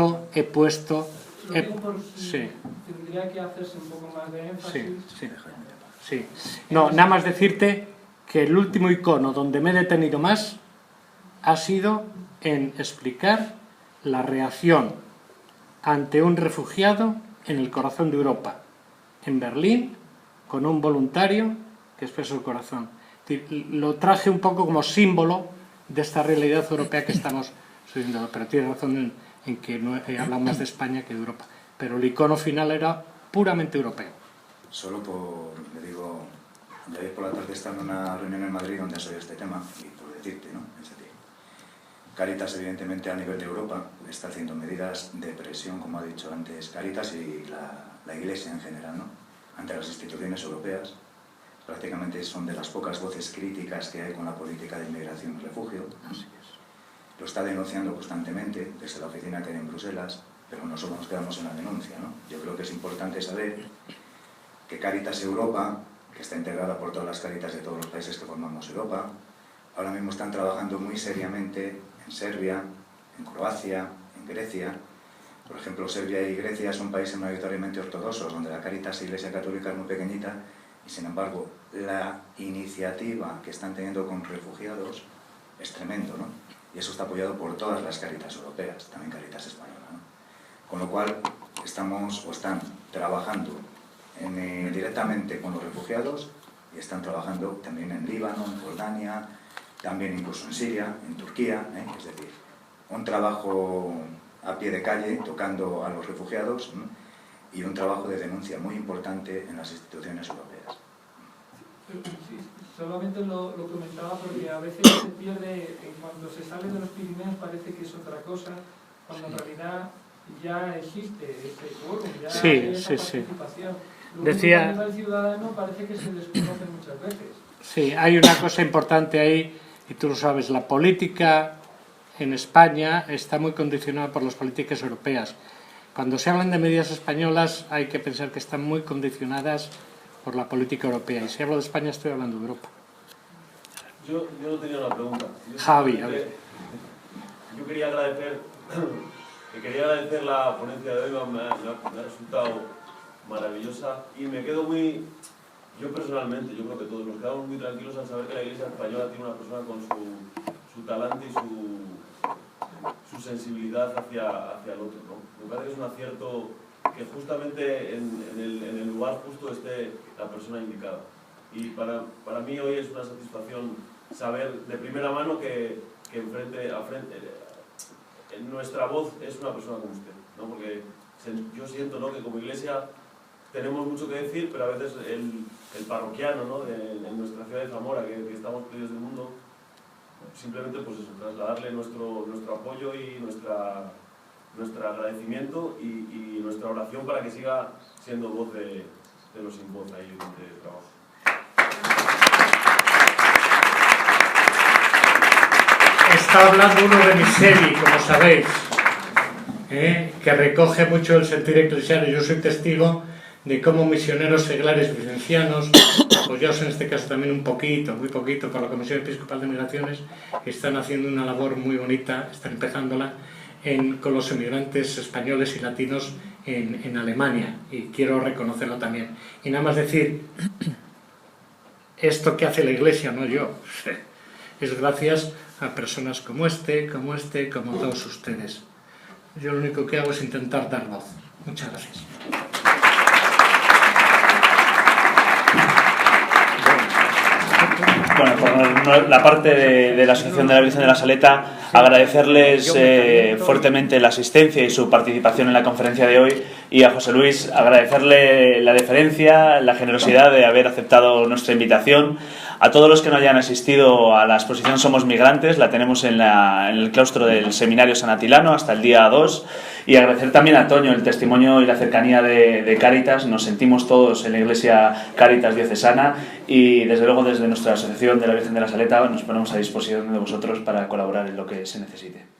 Speaker 9: que hacerse un poco más de énfasis.
Speaker 3: No, nada más decirte que el último icono donde me he detenido más ha sido en explicar la reacción ante un refugiado en el corazón de Europa, en Berlín, con un voluntario que expresó el corazón. Lo traje un poco como símbolo de esta realidad europea que estamos subiendo, pero tiene razón en que no hablamos más de España que de Europa, pero el icono final era puramente europeo.
Speaker 1: Solo le digo, ayer por la tarde estaba en una reunión en Madrid donde soy este tema, y por decirte, ¿no? Es decir, Cáritas evidentemente a nivel de Europa está haciendo medidas de presión, como ha dicho antes Cáritas y la Iglesia en general, ¿no? Ante las instituciones europeas. Prácticamente son de las pocas voces críticas que hay con la política de inmigración y refugio. Así es. Lo está denunciando constantemente desde la oficina que hay en Bruselas, pero no solo nos quedamos en la denuncia, ¿no? Yo creo que es importante saber que Cáritas Europa, que está integrada por todas las Cáritas de todos los países que formamos Europa, ahora mismo están trabajando muy seriamente en Serbia, en Croacia, en Grecia. Por ejemplo, Serbia y Grecia son países mayoritariamente ortodoxos, donde la Cáritas Iglesia Católica es muy pequeñita, y sin embargo, la iniciativa que están teniendo con refugiados es tremendo, ¿no? Y eso está apoyado por todas las Cáritas europeas, también Cáritas Española, ¿no? Con lo cual, están trabajando directamente con los refugiados, y están trabajando también en Líbano, en Jordania, también incluso en Siria, en Turquía, es decir, un trabajo a pie de calle, tocando a los refugiados, y un trabajo de denuncia muy importante en las instituciones europeas.
Speaker 9: Sí, solamente lo comentaba porque a veces se pierde, cuando se sale de los Pirineos parece que es otra cosa, cuando en realidad ya existe ese quórum, ya hay esa participación. Lo único que a nivel ciudadano parece que se desconoce muchas veces.
Speaker 3: Sí, hay una cosa importante ahí, y tú lo sabes, la política en España está muy condicionada por las políticas europeas. Cuando se hablan de medidas españolas hay que pensar que están muy condicionadas por la política europea. Y si hablo de España estoy hablando de Europa.
Speaker 10: Yo tenía una pregunta.
Speaker 3: Javi, a ver.
Speaker 10: Yo quería agradecer la ponencia de hoy, me ha resultado maravillosa y me quedo muy... Yo personalmente, yo creo que todos nos quedamos muy tranquilos al saber que la Iglesia Española tiene una persona con su talante y su sensibilidad hacia el otro, ¿no? Me parece que es un acierto que justamente en el lugar justo esté la persona indicada. Y para mí hoy es una satisfacción saber de primera mano que nuestra voz es una persona como usted, ¿no? Porque yo siento, ¿no?, que como iglesia tenemos mucho que decir, pero a veces el parroquiano, ¿no?, en nuestra ciudad de Zamora, que estamos perdidos del mundo, simplemente pues eso, trasladarle nuestro apoyo y nuestro agradecimiento y nuestra oración para que siga siendo voz de los sin voz ahí donde trabajo.
Speaker 3: Está hablando uno de Miseri, como sabéis, que recoge mucho el sentir eclesial. Yo soy testigo de cómo misioneros seglares vicencianos, apoyados en este caso también un poquito, muy poquito, por la Comisión Episcopal de Migraciones, están haciendo una labor muy bonita, están empezándola con los emigrantes españoles y latinos en Alemania, y quiero reconocerlo también. Y nada más decir, esto que hace la Iglesia, no yo, es gracias a personas como como todos ustedes. Yo lo único que hago es intentar dar voz. Muchas gracias.
Speaker 2: Bueno, por la parte de la Asociación de la Virgen de la Saleta, agradecerles fuertemente la asistencia y su participación en la conferencia de hoy, y a José Luis agradecerle la deferencia, la generosidad de haber aceptado nuestra invitación. A todos los que no hayan asistido a la exposición Somos Migrantes, la tenemos en el claustro del Seminario San Atilano hasta el día 2, y agradecer también a Toño el testimonio y la cercanía de Cáritas. Nos sentimos todos en la Iglesia Cáritas Diocesana, y desde luego desde nuestra Asociación de la Virgen de la Saleta nos ponemos a disposición de vosotros para colaborar en lo que se necesite.